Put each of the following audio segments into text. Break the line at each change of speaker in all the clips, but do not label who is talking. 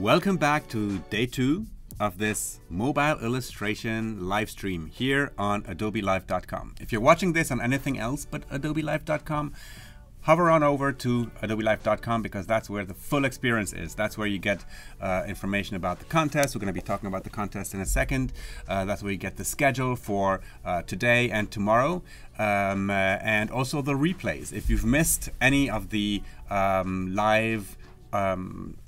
Welcome back to day 2 of this mobile illustration live stream here on adobelive.com. If you're watching this on anything else but adobelive.com, hover on over to adobelive.com because that's where the full experience is. That's where you get information about the contest. We're going to be talking about the contest in a second. That's where you get the schedule for today and tomorrow, and also the replays. If you've missed any of the live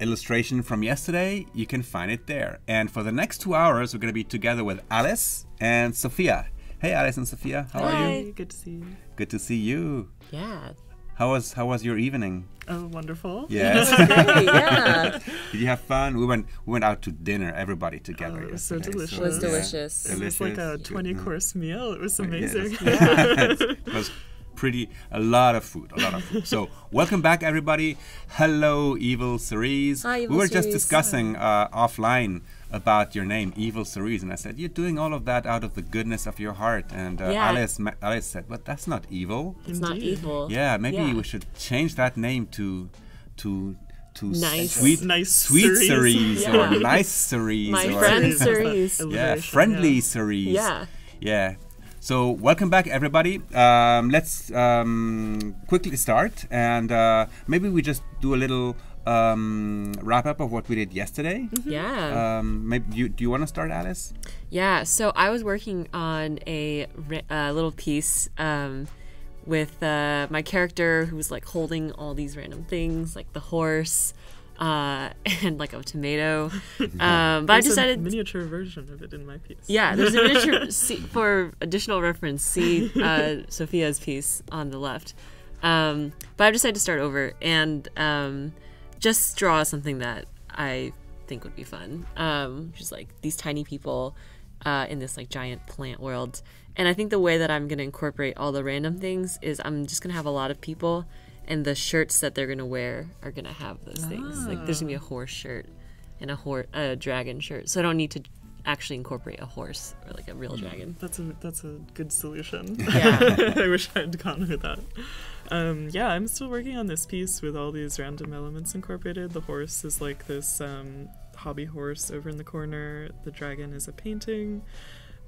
illustration from yesterday, you can find it there. And for the next 2 hours, we're going to be together with Alice and Sophia. Hey, Alice and Sophia, how are you?
Good to see you.
Good to see you.
Yeah.
How was your evening?
Oh, wonderful.
Yes.
Great, yeah.
Did you have fun? We went out to dinner, everybody together.
Oh, it was so
yesterday,
delicious.
It was
yeah.
delicious.
It was like a 20-course meal. It was amazing.
Yes. It was a lot of food. So welcome back, everybody. Hello, Evil Cerise.
Hi, Evil
We were just
Cerise.
discussing offline about your name, Evil Cerise, and I said you're doing all of that out of the goodness of your heart. And
Yeah.
Alice said, "But that's not evil."
It's not
Indeed.
evil.
Yeah, maybe
Yeah.
we should change that name to
Nice.
sweet
Cerise.
Cerise
Yeah.
or nice Cerise.
My
or,
friend
Cerise.
Cerise.
Yeah,
Alliteration,
friendly
yeah.
Cerise.
Yeah.
Yeah. So welcome back, everybody. Let's quickly start, and maybe we just do a little wrap up of what we did yesterday.
Yeah.
Maybe do you want to start, Alice?
Yeah. So I was working on a little piece with my character who was like holding all these random things, like the horse and like a tomato. But I
There's
decided.
a miniature version of it in my piece.
Yeah, there's a miniature. For additional reference, see Sophia's piece on the left. But I've decided to start over and just draw something that I think would be fun. Just like these tiny people in this like giant plant world. And I think the way that I'm going to incorporate all the random things is I'm just going to have a lot of people, and the shirts that they're going to wear are going to have those things. Like there's going to be a horse shirt and a dragon shirt. So I don't need to actually incorporate a horse or like a real dragon.
That's a good solution.
Yeah.
I wish I'd gone with that. Yeah, I'm still working on this piece with all these random elements incorporated. The horse is like this hobby horse over in the corner. The dragon is a painting.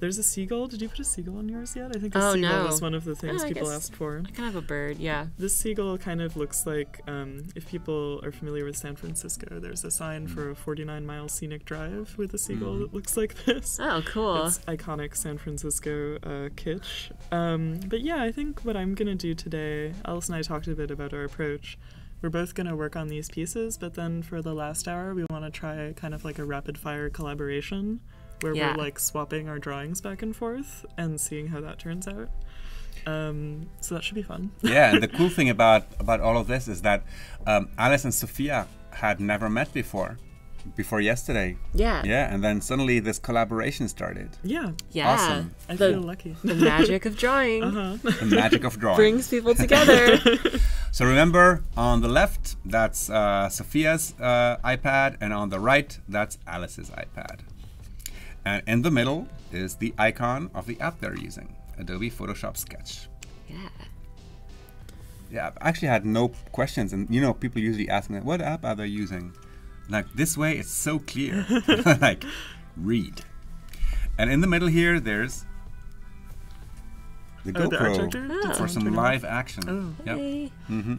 There's a seagull. Did you put a seagull on yours yet? I think a seagull was one of the things
I
people
guess
asked for.
I kind of have a bird, yeah.
This seagull kind of looks like, if people are familiar with San Francisco, there's a sign for a 49-mile scenic drive with a seagull that looks like this.
Oh, cool.
It's iconic San Francisco kitsch. But yeah, I think what I'm going to do today, Alice and I talked a bit about our approach. We're both going to work on these pieces, but then for the last hour, we want to try kind of like a rapid-fire collaboration where we're like swapping our drawings back and forth and seeing how that turns out. So that should be fun.
Yeah, and the cool thing about all of this is that Alice and Sophia had never met before yesterday.
Yeah.
Yeah, and then suddenly this collaboration started.
Yeah.
Yeah.
Awesome.
I feel lucky.
The magic of drawing
The magic of drawing.
brings people together.
So remember, on the left, that's Sophia's iPad, and on the right, that's Alice's iPad. And in the middle is the icon of the app they're using, Adobe Photoshop Sketch.
Yeah.
Yeah, I actually had no questions, and you know, people usually ask me, what app are they using? Like, this way, it's so clear. Like, read. And in the middle here, there's the
the art
GoPro
director?
for some live action.
Oh.
Yep.
Hey.
Is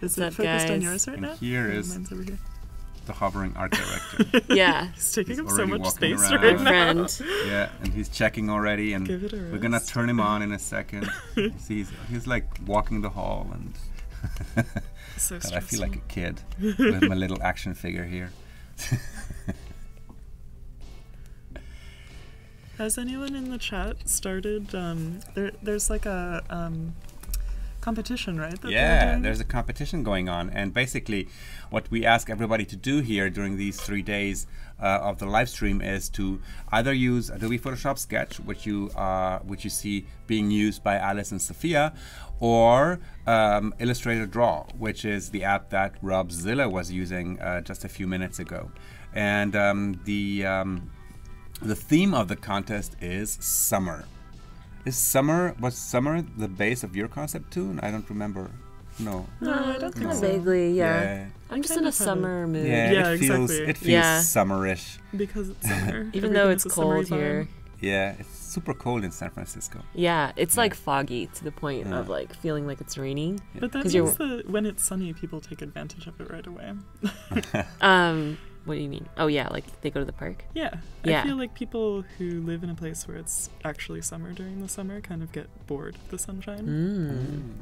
What's
it
up,
focused on
guys?
yours right
And
now?
here
Oh,
is
mine's over here.
the hovering art director.
Yeah.
He's taking
He's
up so
already
much
walking
space
around.
right
My
now.
friend.
Yeah, and he's checking already, and
Give it a
we're gonna
rest.
turn him on in a second. See, he's like walking the hall, and
So
God, I feel like a
stressful.
kid with my little action figure here.
Has anyone in the chat started? There's like a competition, right? that they're
Yeah,
doing?
there's a competition going on, and basically what we ask everybody to do here during these 3 days of the live stream is to either use Adobe Photoshop Sketch, which you see being used by Alice and Sophia, or Illustrator Draw, which is the app that Rob Zilla was using just a few minutes ago. And the theme of the contest is summer. Was summer the base of your concept too? I don't remember. No.
No, I don't think
Not
so.
vaguely, yeah.
Yeah.
I'm just
kind
in a
of have
summer mood.
Yeah,
it feels
exactly.
it feels
Yeah.
summerish.
Because it's summer.
Even though
Everything
it's
is a summery
cold here.
vibe.
Yeah, it's super cold in San Francisco.
Yeah, it's
Yeah.
like foggy to the point
Yeah.
of like feeling like it's raining.
But that
'Cause
means that when it's sunny, people take advantage of it right away.
What do you mean? Oh yeah, like they go to the park.
Yeah.
Yeah.
I feel like people who live in a place where it's actually summer during the summer kind of get bored of the sunshine.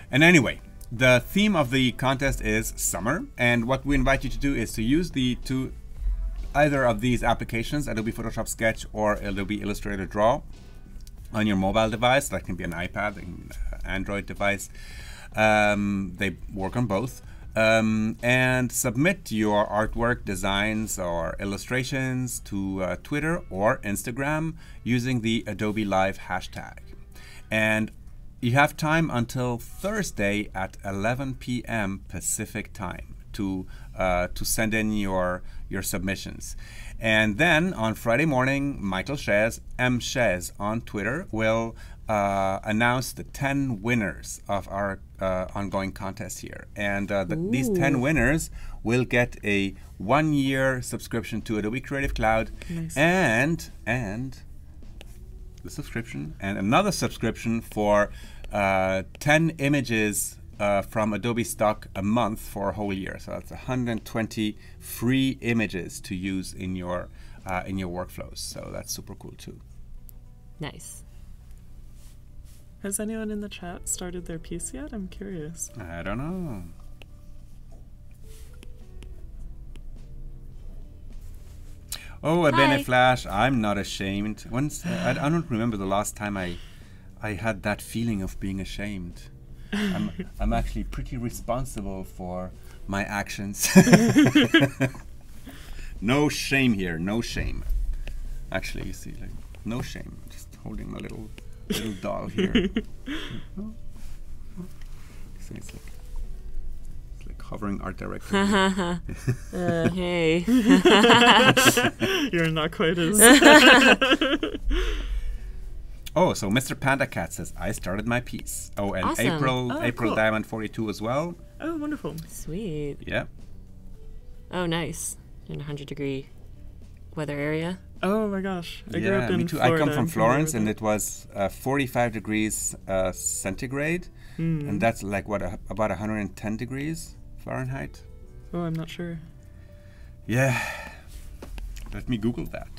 And anyway, the theme of the contest is summer, and what we invite you to do is to use either of these applications, Adobe Photoshop Sketch or Adobe Illustrator Draw, on your mobile device. That can be an iPad, an Android device. They work on both. And submit your artwork, designs, or illustrations to Twitter or Instagram using the Adobe Live hashtag. And you have time until Thursday at 11 p.m. Pacific time to send in your submissions. And then on Friday morning, Michael Shez, M. Shez on Twitter, will announce the 10 winners of our ongoing contest here. And these 10 winners will get a 1-year subscription to Adobe Creative Cloud.
Nice.
and the subscription and another subscription for 10 images from Adobe stock a month for a whole year. So that's 120 free images to use in your workflows. So that's super cool too.
Nice.
Has anyone in the chat started their piece yet? I'm curious.
I don't know. Oh, a Bene
Hi.
Flash, I'm not ashamed. Once I don't remember the last time I had that feeling of being ashamed. I'm actually pretty responsible for my actions. No shame here, no shame. Actually, you see, like, no shame. I'm just holding my little doll here. See, it's like hovering art director.
Hey.
You're not quite as...
Oh, so Mr. Panda Cat says, I started my piece. Oh, and
Awesome.
April
Cool.
Diamond 42 as well.
Oh, wonderful.
Sweet.
Yeah.
Oh, nice. In a 100-degree weather area.
Oh my gosh. I grew up in
me too.
Florida.
I come from
I'm familiar
Florence,
with
and
it.
it was 45 degrees centigrade, and that's like what about 110 degrees Fahrenheit.
Oh, I'm not sure.
Yeah. Let me Google that. –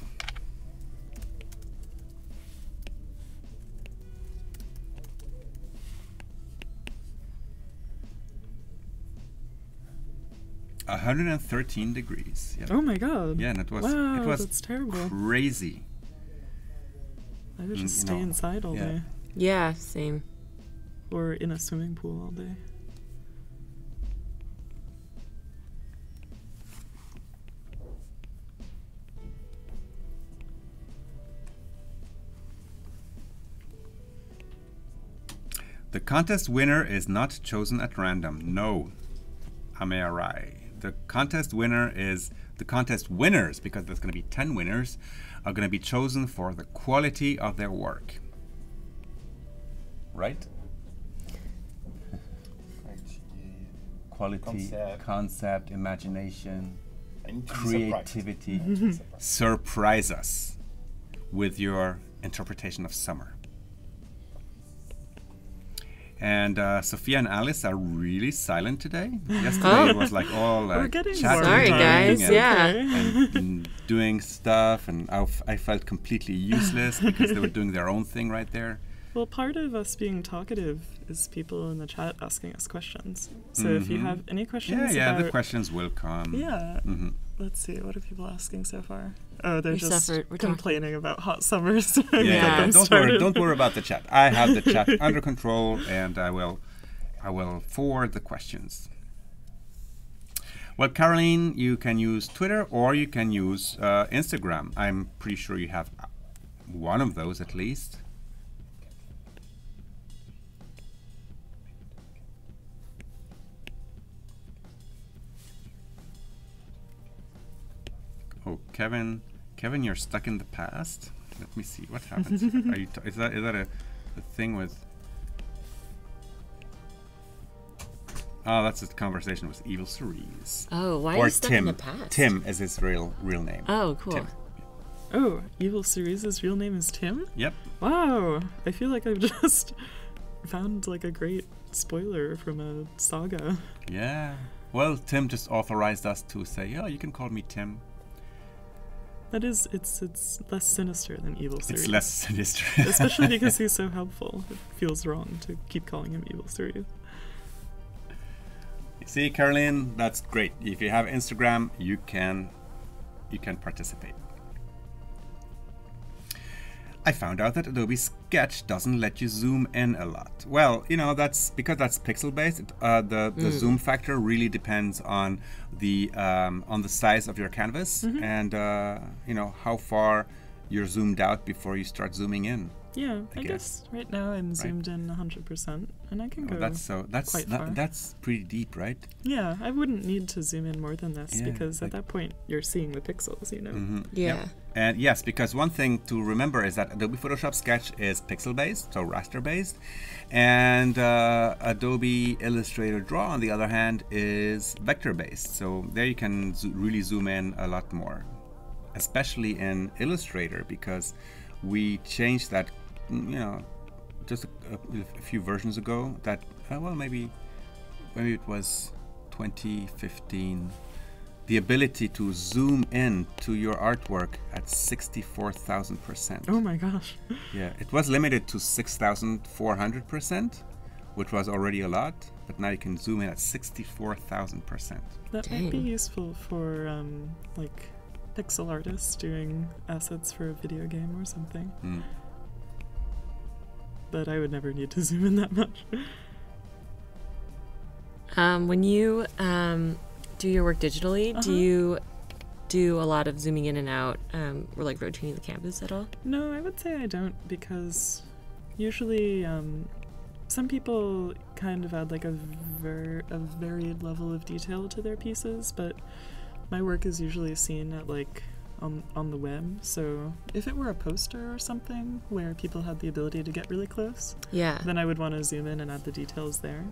113 degrees. Yeah.
Oh my god.
Yeah, and it was
Wow,
it was
that's terrible.
crazy.
I would
you
just stay
know,
inside all
yeah.
day.
Yeah, same.
Or in a swimming pool all day.
The contest winner is not chosen at random. No, Amearai. The contest winner is the contest winners, because there's going to be 10 winners, are going to be chosen for the quality of their work. Right? Quality, concept, imagination, creativity. Surprise us with your interpretation of summer. And Sophia and Alice are really silent today. Yesterday it was like all
We're getting
chatting
Sorry, guys.
and,
Yeah.
and doing stuff, and I felt completely useless because they were doing their own thing right there.
Well, part of us being talkative is people in the chat asking us questions. So if you have any questions
Yeah,
about...
the questions will come.
Yeah.
Mhm.
Let's see, what are people asking so far? Oh, they're
We
just
suffered. We're talking.
complaining about hot summers. Get
Yeah,
them
don't
started.
worry. Don't worry about the chat. I have the chat under control, and I will forward the questions. Well, Caroline, you can use Twitter or you can use Instagram. I'm pretty sure you have one of those at least. Oh, Kevin, you're stuck in the past. Let me see what happens. Are you is that a thing with? Oh, that's a conversation with Evil Cerise.
Oh, why
Or
are you stuck in
Tim.
the past?
Tim is his real name.
Oh, cool.
Tim.
Oh, Evil Cerise's real name is Tim?
Yep.
Wow. I feel like I've just found like a great spoiler from a saga.
Yeah. Well, Tim just authorized us to say, "Oh, you can call me Tim."
That is, it's less sinister than Evil Cerise.
It's less sinister.
Especially because he's so helpful. It feels wrong to keep calling him Evil Cerise.
See, Caroline, that's great. If you have Instagram, you can participate. I found out that Adobe Sketch doesn't let you zoom in a lot. Well, that's because that's pixel based. The zoom factor really depends on the size of your canvas and how far you're zoomed out before you start zooming in.
Yeah, I guess right now I'm zoomed in 100%, and I can go quite far.
That's pretty deep, right?
Yeah, I wouldn't need to zoom in more than this,
Yeah,
because at that point you're seeing the pixels,
Mm-hmm.
Yeah.
Yep. And yes, because one thing to remember is that Adobe Photoshop Sketch is pixel based, so raster based, and Adobe Illustrator Draw, on the other hand, is vector based. So there you can really zoom in a lot more, especially in Illustrator, because we changed that, just a few versions ago. That maybe it was 2015. The ability to zoom in to your artwork at 64,000%.
Oh my gosh.
Yeah, it was limited to 6,400%, which was already a lot, but now you can zoom in at 64,000%.
That might be useful for like pixel artists doing assets for a video game or something. But I would never need to zoom in that much.
When you do your work digitally, do you do a lot of zooming in and out or like rotating the canvas at all?
No, I would say I don't, because usually some people kind of add like a varied level of detail to their pieces, but my work is usually seen at like on the web. So if it were a poster or something where people had the ability to get really close, then I would want to zoom in and add the details there.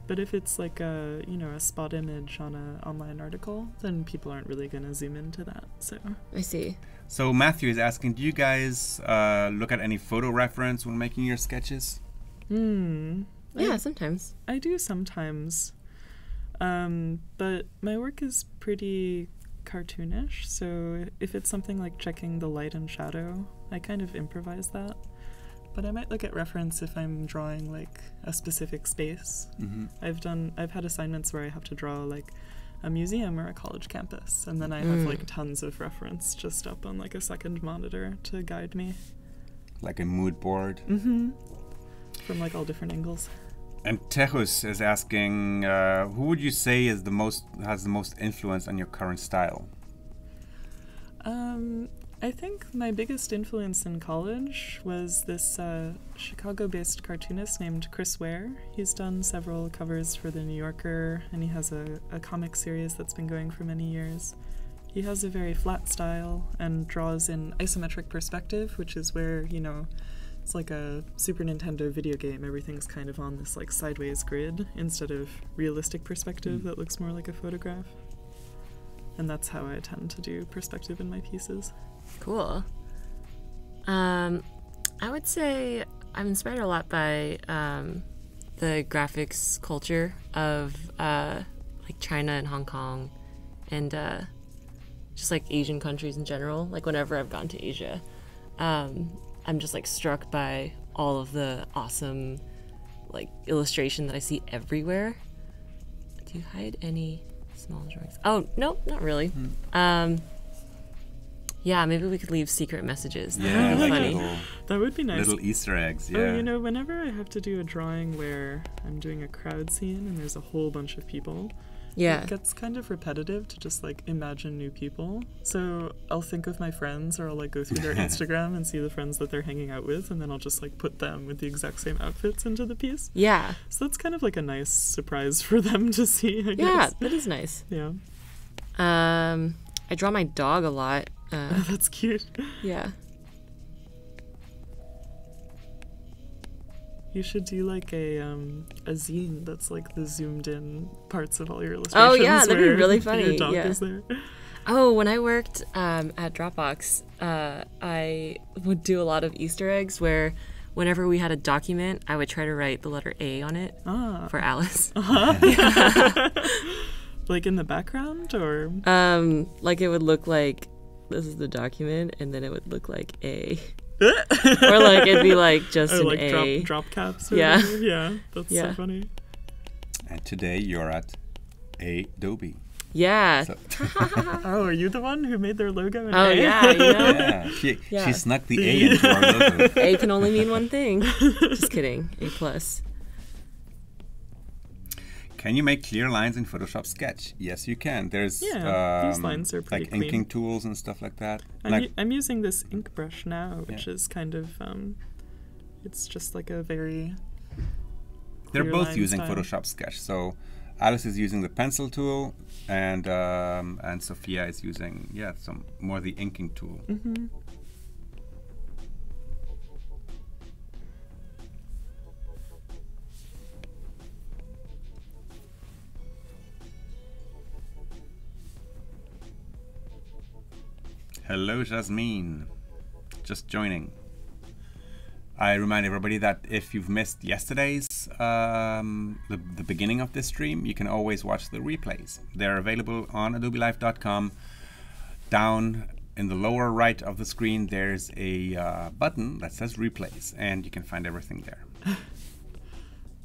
But if it's like a spot image on an online article, then people aren't really going to zoom into that. So
I see.
So Matthew is asking, do you guys look at any photo reference when making your sketches?
Yeah, sometimes.
I do sometimes. But my work is pretty cartoonish, so if it's something like checking the light and shadow, I kind of improvise that. But I might look at reference if I'm drawing like a specific space. I've had assignments where I have to draw like a museum or a college campus, and then I have like tons of reference just up on like a second monitor to guide me.
Like a mood board?
From like all different angles.
And Tejus is asking, who would you say has the most influence on your current style?
I think my biggest influence in college was this Chicago-based cartoonist named Chris Ware. He's done several covers for The New Yorker, and he has a comic series that's been going for many years. He has a very flat style and draws in isometric perspective, which is where, it's like a Super Nintendo video game. Everything's kind of on this like sideways grid instead of realistic perspective that looks more like a photograph. And that's how I tend to do perspective in my pieces.
Cool. I would say I'm inspired a lot by the graphics culture of like China and Hong Kong and just like Asian countries in general. Like whenever I've gone to Asia, I'm just like struck by all of the awesome like illustration that I see everywhere. Do you hide any small drawings? Oh, no, not really. Yeah, maybe we could leave secret messages.
Yeah,
that would be
like
funny.
That would be nice.
Little Easter eggs, yeah.
Oh, whenever I have to do a drawing where I'm doing a crowd scene and there's a whole bunch of people, it gets kind of repetitive to just like imagine new people. So I'll think of my friends, or I'll like go through their Instagram and see the friends that they're hanging out with, and then I'll just like put them with the exact same outfits into the piece.
Yeah.
So that's kind of like a nice surprise for them to see, I guess.
Yeah, that is nice.
Yeah.
I draw my dog a lot.
That's cute.
Yeah.
You should do like a zine that's like the zoomed in parts of all your
Oh
illustrations.
yeah, that'd be
where
really funny.
Your dog
Yeah.
is there.
Oh, when I worked at Dropbox, I would do a lot of Easter eggs where whenever we had a document, I would try to write the letter A on it for Alice.
Like in the background, or
Like it would look like this is the document, and then it would look like A. Or like it'd be like just
or
an
like
A.
drop caps. Or
Yeah.
whatever. Yeah, that's so
Yeah.
funny.
And today you're at Adobe.
Yeah.
So,
Oh, are you the one who made their logo? In
Oh
A?
yeah, you know?
yeah,
Yeah.
she snuck the A into our logo.
A can only mean one thing. Just kidding. A plus.
Can you make clear lines in Photoshop Sketch? Yes, you can. There's
these lines are pretty
like
clean.
inking tools and stuff like that.
I'm using this ink brush now, which is kind of it's just like a very.
They're
clear
both
line
using
style.
Photoshop Sketch. So Alice is using the pencil tool, and Sophia is using some more the inking tool.
Mm-hmm.
Hello, Jasmine. Just joining. I remind everybody that if you've missed yesterday's, the beginning of this stream, you can always watch the replays. They're available on adobelive.com. Down in the lower right of the screen, there's a button that says replays, and you can find everything there.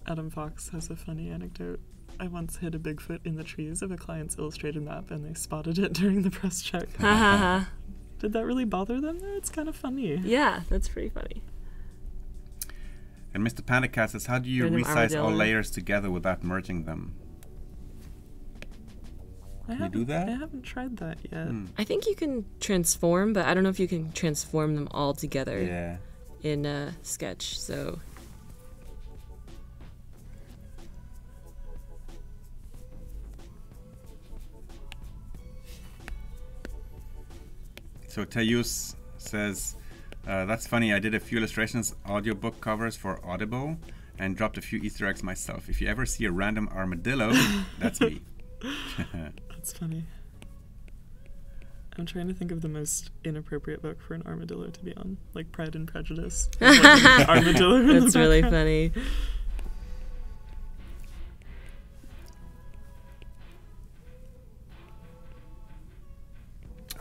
Adam Fox has a funny anecdote. I once hid a Bigfoot in the trees of a client's illustrated map, and they spotted it during the press check. Did that really bother them? It's kind of funny.
Yeah, that's pretty funny.
And Mr. Panic Cat says, how do you
Random
resize all
armadillo.
layers together without merging them?
I
do that?
I haven't tried that yet.
I think you can transform, but I don't know if you can transform them all together
Yeah.
in a sketch. So
So Tayus says, that's funny, I did a few illustrations, audiobook covers for Audible, and dropped a few Easter eggs myself. If you ever see a random armadillo, that's me.
That's funny. I'm trying to think of the most inappropriate book for an armadillo to be on, like Pride and Prejudice. There's, like, an armadillo in the
that's really
background.
funny.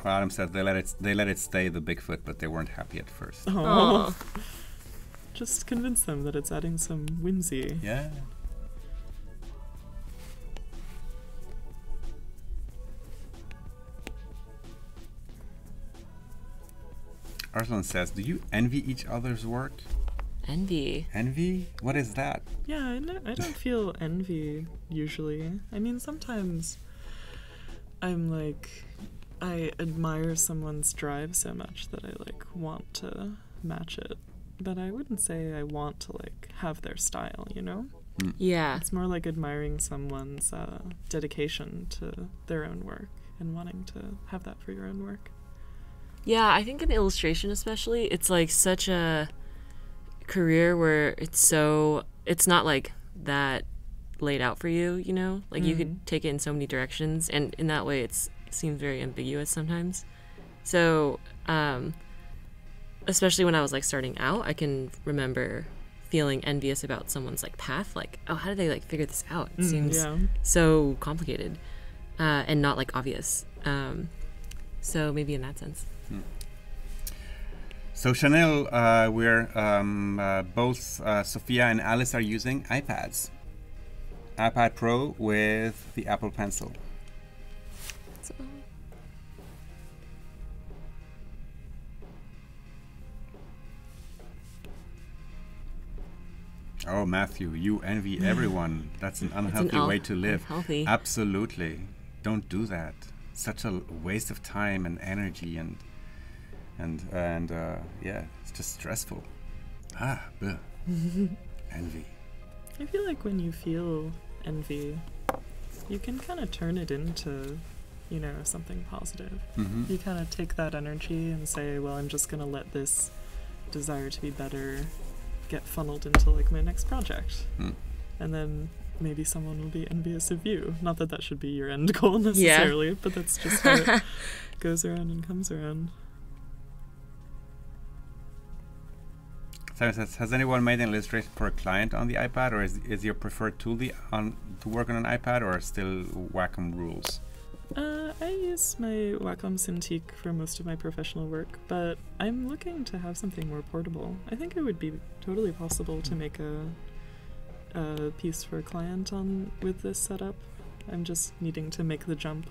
Well, Adam said they let it stay the Bigfoot, but they weren't happy at first.
Oh.
Aw.
Just convince them that it's adding some whimsy.
Yeah. Arslan says, do you envy each other's work?
Envy.
Envy? What is that?
Yeah, I don't feel envy usually. I mean, sometimes I'm like, I admire someone's drive so much that I like want to match it. But I wouldn't say I want to like have their style, you know?
Yeah.
It's more like admiring someone's dedication to their own work and wanting to have that for your own work.
Yeah, I think in illustration especially, it's like such a career where it's not like that laid out for you, you know? Like you could take it in so many directions, and in that way it seems very ambiguous sometimes. So, especially when I was like starting out, I can remember feeling envious about someone's like path, like, oh, how did they like figure this out? It seems so complicated and not like obvious. So maybe in that sense.
So Chanel, we're both Sophia and Alice are using iPads. iPad Pro with the Apple Pencil.
So,
Oh, Matthew, you envy everyone. That's an unhealthy way to live.
Unhealthy.
Absolutely. Don't do that. Such a waste of time and energy and yeah, it's just stressful. Bleh. Envy.
I feel like when you feel envy, you can kind of turn it into, you know, something positive.
Mm-hmm.
You kind of take that energy and say, well, I'm just going to let this desire to be better get funneled into like my next project.
Hmm.
And then maybe someone will be envious of you. Not that that should be your end goal necessarily, but that's just how it goes around and comes around.
So has anyone made an illustration for a client on the iPad, or is your preferred tool to work on an iPad, or still Wacom rules?
I use my Wacom Cintiq for most of my professional work, but I'm looking to have something more portable. I think it would be totally possible to make a piece for a client with this setup. I'm just needing to make the jump.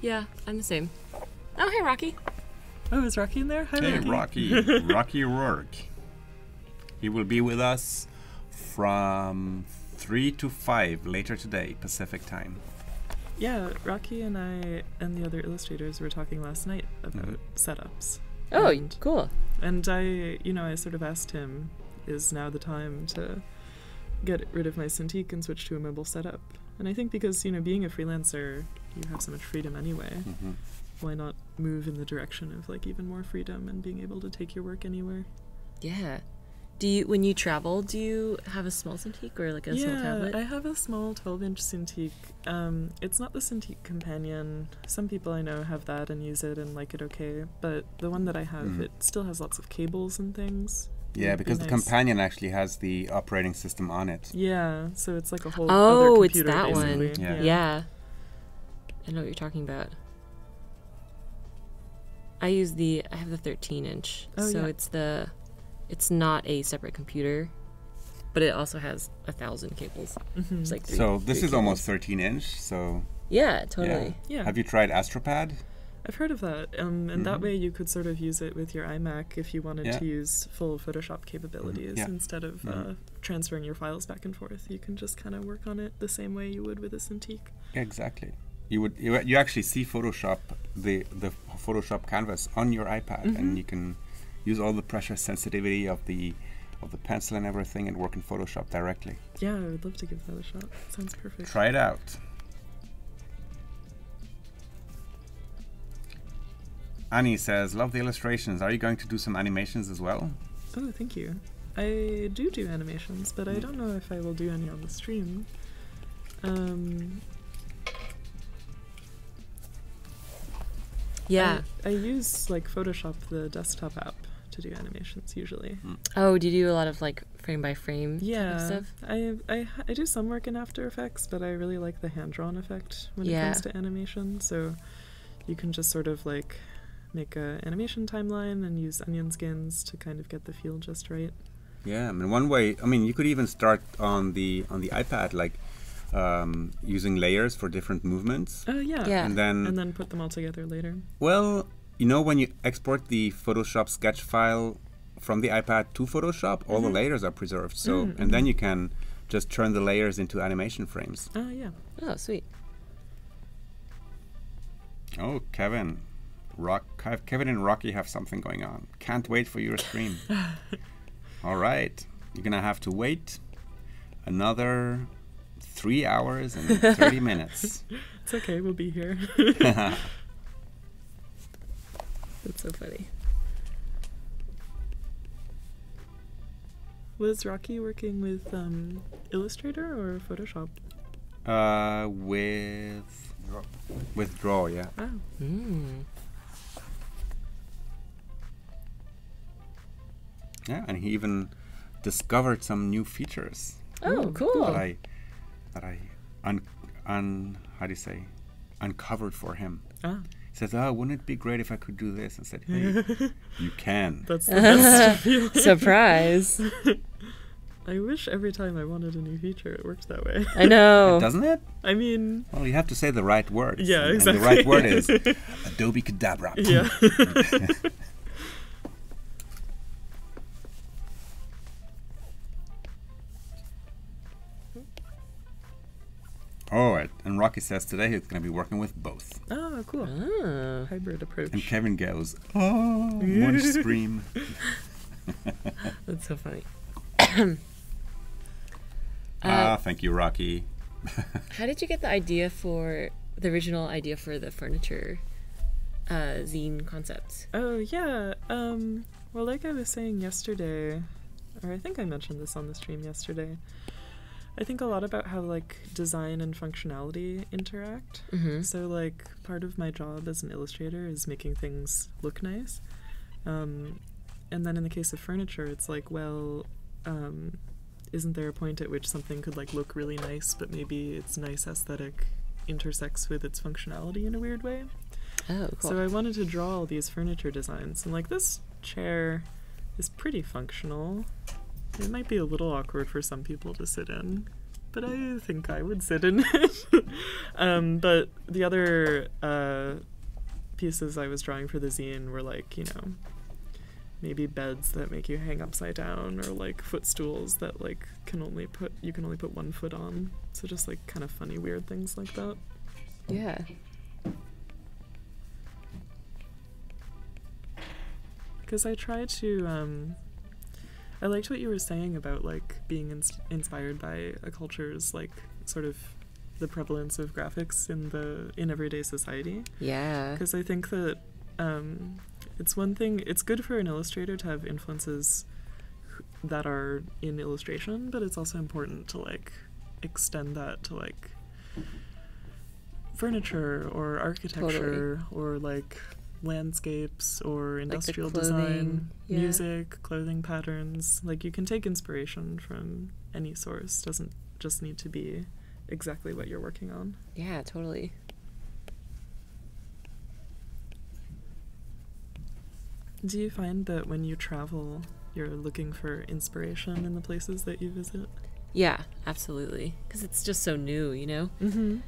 Yeah, I'm the same. Oh, hey, Rocky.
Oh, is Rocky in there? Hi,
Hey,
Rocky.
Rocky Rourke. He will be with us from 3 to 5 later today, Pacific time.
Yeah, Rocky and I and the other illustrators were talking last night about setups.
Oh,
And-
cool.
And I sort of asked him, is now the time to get rid of my Cintiq and switch to a mobile setup? And I think because, being a freelancer, you have so much freedom anyway.
Mm-hmm.
Why not move in the direction of like even more freedom and being able to take your work anywhere?
Yeah. When you travel, do you have a small Cintiq or like a small tablet?
I have a small 12-inch Cintiq. It's not the Cintiq Companion. Some people I know have that and use it and like it okay, but the one that I have, it still has lots of cables and things.
Yeah,
It'd be
because the
nice.
Companion actually has the operating system on it.
Yeah, so it's like a whole
Oh,
other
it's
computer,
that one.
basically.
Yeah.
Yeah. I know what you're talking about. I have the 13-inch.
Oh,
so
yeah.
it's not a separate computer, but it also has 1,000 cables.
Mhm.
It's like
So this
three
is almost
cables.
13-inch, so
Yeah, totally.
Yeah.
Have you tried Astropad?
I've heard of that, and that way you could sort of use it with your iMac if you wanted
Yeah.
to use full Photoshop capabilities
Yeah.
instead of transferring your files back and forth. You can just kind of work on it the same way you would with a Cintiq.
Exactly. You actually see Photoshop, the Photoshop canvas on your iPad, and you can use all the pressure sensitivity of the pencil and everything and work in Photoshop directly.
Yeah, I would love to give that a shot. Sounds perfect.
Try it out. Annie says, love the illustrations. Are you going to do some animations as well?
Oh, thank you. I do animations, but I don't know if I will do any on the stream.
Yeah.
I use like Photoshop, the desktop app, to do animations usually.
Oh, do you do a lot of like frame by frame type of
Yeah,
stuff?
I do some work in After Effects, but I really like the hand-drawn effect when it
Yeah.
comes to animation. So you can just sort of like make a animation timeline and use onion skins to kind of get the feel just right.
Yeah, I mean, one way. I mean, you could even start on the iPad, like using layers for different movements.
Oh yeah.
Yeah.
And
And
then,
then put them all together later.
well, when you export the Photoshop sketch file from the iPad to Photoshop, all the layers are preserved. So, and then you can just turn the layers into animation frames.
Oh yeah.
Oh, sweet.
Oh, Kevin and Rocky have something going on. Can't wait for your stream. All right, you're gonna have to wait another 3 hours and 30 minutes.
It's okay, we'll be here.
That's so funny.
Was Rocky working with Illustrator or Photoshop?
With Draw, yeah.
Wow.
Yeah, and he even discovered some new features
Oh, cool.
that I how do you say, uncovered for him.
Ah,
He says, "Oh, wouldn't it be great if I could do this?" I said, "Hey, you can."
that's the best feeling.
Surprise.
I wish every time I wanted a new feature it worked that way.
I know.
Doesn't it?
I mean,
Well, you have to say the right words.
Yeah,
and
exactly.
the right word is Adobe Cadabra.
yeah.
Oh, and Rocky says today he's going to be working with both.
Oh, cool.
Oh.
Hybrid approach.
And Kevin goes, "Oh, one stream."
That's so funny.
Thank you, Rocky.
How did you get the original idea for the furniture zine concept?
Oh, yeah. Well, like I was saying yesterday, or I think I mentioned this on the stream yesterday, I think a lot about how like design and functionality interact. So like part of my job as an illustrator is making things look nice. And then in the case of furniture, it's like, well, isn't there a point at which something could like look really nice, but maybe its nice aesthetic intersects with its functionality in a weird way?
Oh, cool.
So I wanted to draw all these furniture designs, and like this chair is pretty functional. It might be a little awkward for some people to sit in, but I think I would sit in it. But the other pieces I was drawing for the zine were like, you know, maybe beds that make you hang upside down, or like footstools that like you can only put one foot on. So just like kind of funny, weird things like that.
Yeah.
Because I try to, I liked what you were saying about like being inspired by a culture's like sort of the prevalence of graphics in everyday society.
Yeah.
Because I think that it's one thing, it's good for an illustrator to have influences that are in illustration, but it's also important to like extend that to like furniture or architecture or like landscapes or industrial
like
design,
yeah.
music, clothing patterns. Like you can take inspiration from any source. Doesn't just need to be exactly what you're working on.
Yeah, totally.
Do you find that when you travel, you're looking for inspiration in the places that you visit?
Yeah, absolutely. Because it's just so new, you know?
Mm-hmm.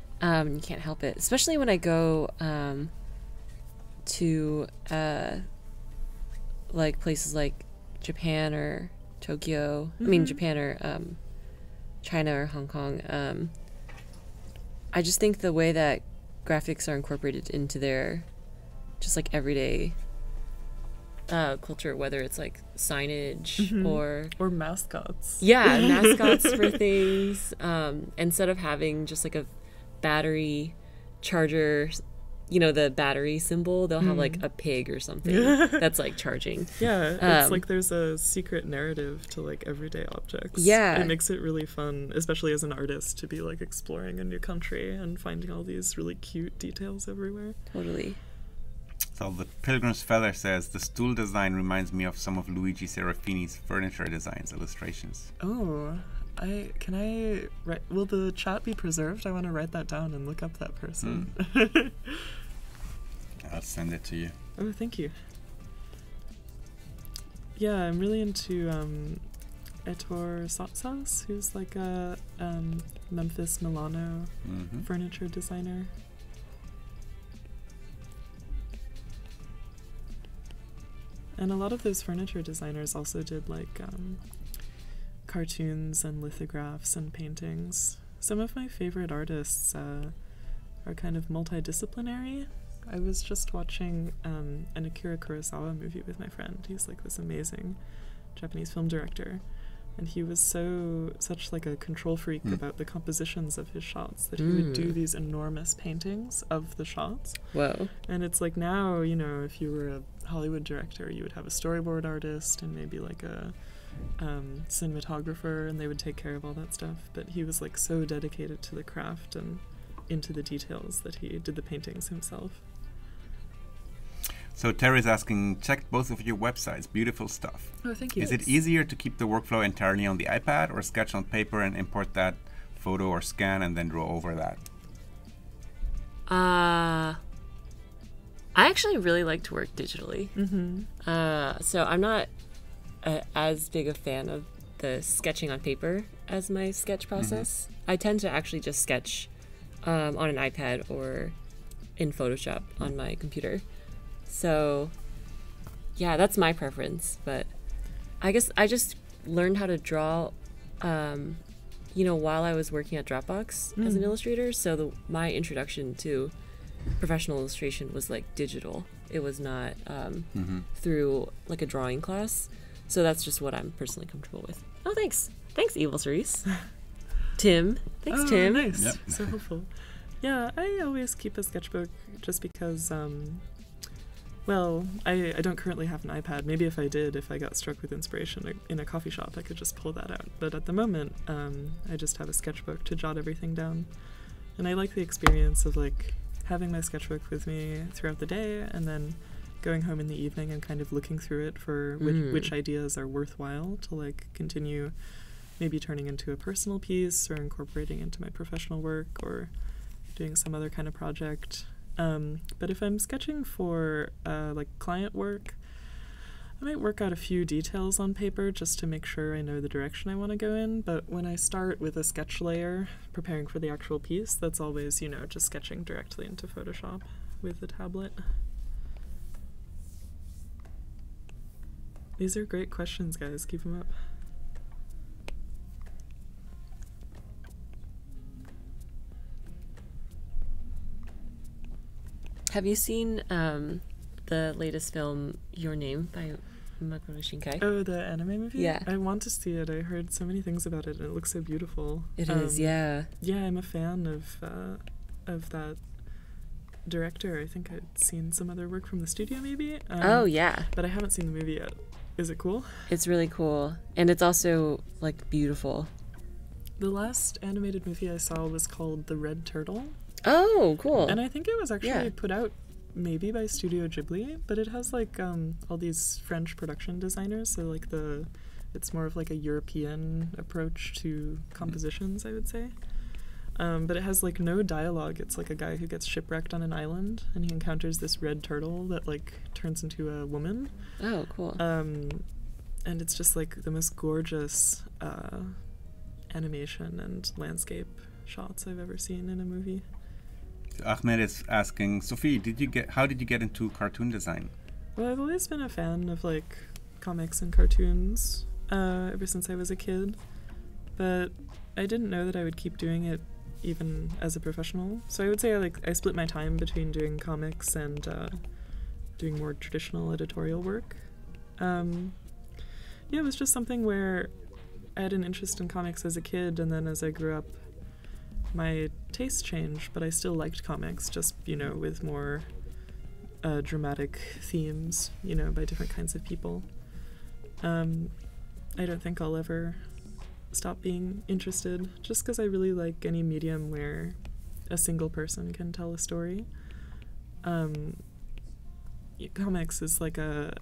You can't help it. Especially when I go to like places like Japan or Tokyo. I mean, Japan or China or Hong Kong. I just think the way that graphics are incorporated into their just like everyday culture, whether it's like signage
or mascots.
Yeah, mascots for things. Instead of having just like a battery charger, you know, the battery symbol, they'll have like a pig or something that's like charging.
Yeah, it's like there's a secret narrative to like everyday objects.
Yeah.
It makes it really fun, especially as an artist, to be like exploring a new country and finding all these really cute details everywhere.
Totally.
So the Pilgrim's Feather says, the stool design reminds me of some of Luigi Serafini's furniture designs, illustrations.
Oh, will the chat be preserved? I want to write that down and look up that person.
I'll send it to you.
Oh, thank you. Yeah, I'm really into Ettore Sotsas, who's like a Memphis, Milano furniture designer. And a lot of those furniture designers also did like cartoons and lithographs and paintings. Some of my favorite artists are kind of multidisciplinary. I was just watching an Akira Kurosawa movie with my friend. He's like this amazing Japanese film director. And he was such like a control freak about the compositions of his shots that he would do these enormous paintings of the shots.
Whoa.
And it's like now, you know, if you were a Hollywood director, you would have a storyboard artist and maybe like a cinematographer, and they would take care of all that stuff. But he was like so dedicated to the craft and into the details that he did the paintings himself.
So Terry's asking, check both of your websites. Beautiful stuff.
Oh, thank you.
Is it easier to keep the workflow entirely on the iPad or sketch on paper and import that photo or scan and then draw over that?
I actually really like to work digitally. So I'm not as big a fan of the sketching on paper as my sketch process. I tend to actually just sketch on an iPad or in Photoshop on my computer. So, yeah, that's my preference. But I guess I just learned how to draw, while I was working at Dropbox as an illustrator. So my introduction to professional illustration was like digital. It was not through like a drawing class. So that's just what I'm personally comfortable with. Oh, thanks. Thanks, Evil Cerise. Tim. Thanks, Tim.
Nice.
Yep.
So helpful. Yeah, I always keep a sketchbook just because Well, I don't currently have an iPad. Maybe if I did, if I got struck with inspiration in a coffee shop, I could just pull that out. But at the moment, I just have a sketchbook to jot everything down. And I like the experience of like having my sketchbook with me throughout the day and then going home in the evening and kind of looking through it for which ideas are worthwhile to like continue maybe turning into a personal piece or incorporating into my professional work or doing some other kind of project. But if I'm sketching for like client work, I might work out a few details on paper just to make sure I know the direction I want to go in. But when I start with a sketch layer, preparing for the actual piece, that's always, you know, just sketching directly into Photoshop with the tablet. These are great questions, guys. Keep them up.
Have you seen the latest film, Your Name, by Makoto Shinkai?
Oh, the anime movie?
Yeah.
I want to see it. I heard so many things about it, and it looks so beautiful.
It is, yeah.
Yeah, I'm a fan of that director. I think I'd seen some other work from the studio, maybe.
Oh, yeah.
But I haven't seen the movie yet. Is it cool?
It's really cool. And it's also, like, beautiful.
The last animated movie I saw was called The Red Turtle.
Oh, cool.
And I think it was actually put out maybe by Studio Ghibli, but it has like all these French production designers, so like it's more of like a European approach to compositions, I would say. But it has like no dialogue. It's like a guy who gets shipwrecked on an island and he encounters this red turtle that like turns into a woman.
Oh, cool.
And it's just like the most gorgeous animation and landscape shots I've ever seen in a movie.
Ahmed is asking, Sophie, how did you get into cartoon design?
Well, I've always been a fan of like comics and cartoons ever since I was a kid, but I didn't know that I would keep doing it even as a professional. So I would say I split my time between doing comics and doing more traditional editorial work. Yeah, it was just something where I had an interest in comics as a kid, and then as I grew up, my tastes changed, but I still liked comics, just, you know, with more dramatic themes, you know, by different kinds of people. I don't think I'll ever stop being interested, just because I really like any medium where a single person can tell a story. Comics is like a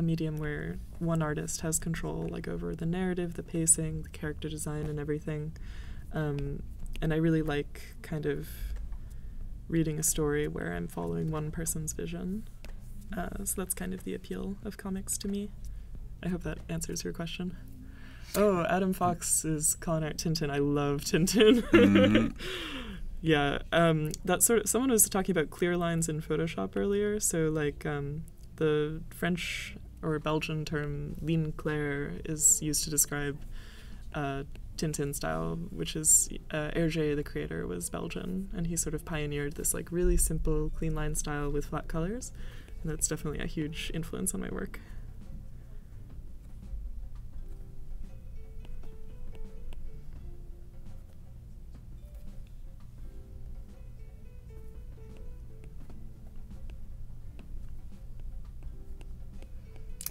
medium where one artist has control, like over the narrative, the pacing, the character design, and everything. And I really like kind of reading a story where I'm following one person's vision. So that's kind of the appeal of comics to me. I hope that answers your question. Oh, Adam Fox is calling out Tintin. I love Tintin. Mm-hmm. Yeah, that someone was talking about clear lines in Photoshop earlier. So like the French or Belgian term ligne claire is used to describe Tintin style, which is Hergé, the creator, was Belgian, and he sort of pioneered this like really simple clean line style with flat colors, and that's definitely a huge influence on my work.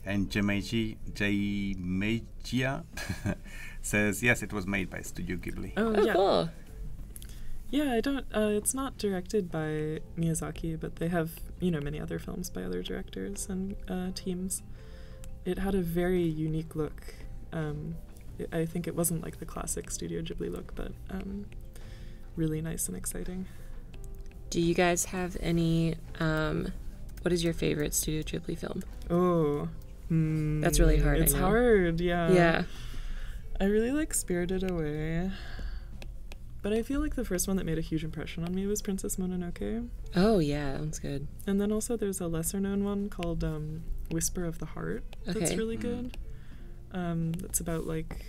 And Jamegia says, yes, it was made by Studio Ghibli.
Oh, yeah.
Cool.
Yeah, I don't, it's not directed by Miyazaki, but they have, you know, many other films by other directors and teams. It had a very unique look. I think it wasn't like the classic Studio Ghibli look, but really nice and exciting.
Do you guys have any, what is your favorite Studio Ghibli film?
Oh.
That's really hard.
It's hard, yeah.
Yeah.
I really like Spirited Away. But I feel like the first one that made a huge impression on me was Princess Mononoke.
Oh, yeah, that one's good.
And then also there's a lesser-known one called Whisper of the Heart.
Okay.
That's really good. It's about, like,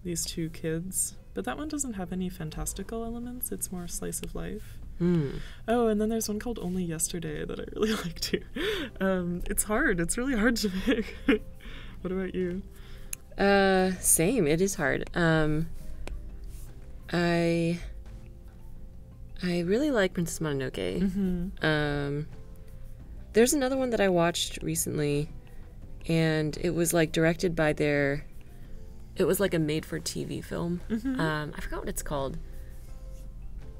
these two kids. But that one doesn't have any fantastical elements. It's more slice of life. Oh, and then there's one called Only Yesterday that I really like, too. It's hard. It's really hard to make. What about you?
Same. It is hard. I really like Princess Mononoke.
Mm-hmm.
There's another one that I watched recently, and it was like directed by their. It was like a made-for-TV film. I forgot what it's called.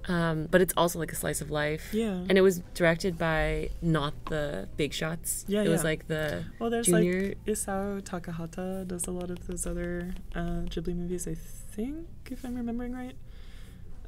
But it's also like a slice of life.
Yeah.
And it was directed by not the big shots.
Yeah,
it was like the
there's
junior.
like Isao Takahata does a lot of those other Ghibli movies, I think, if I'm remembering right.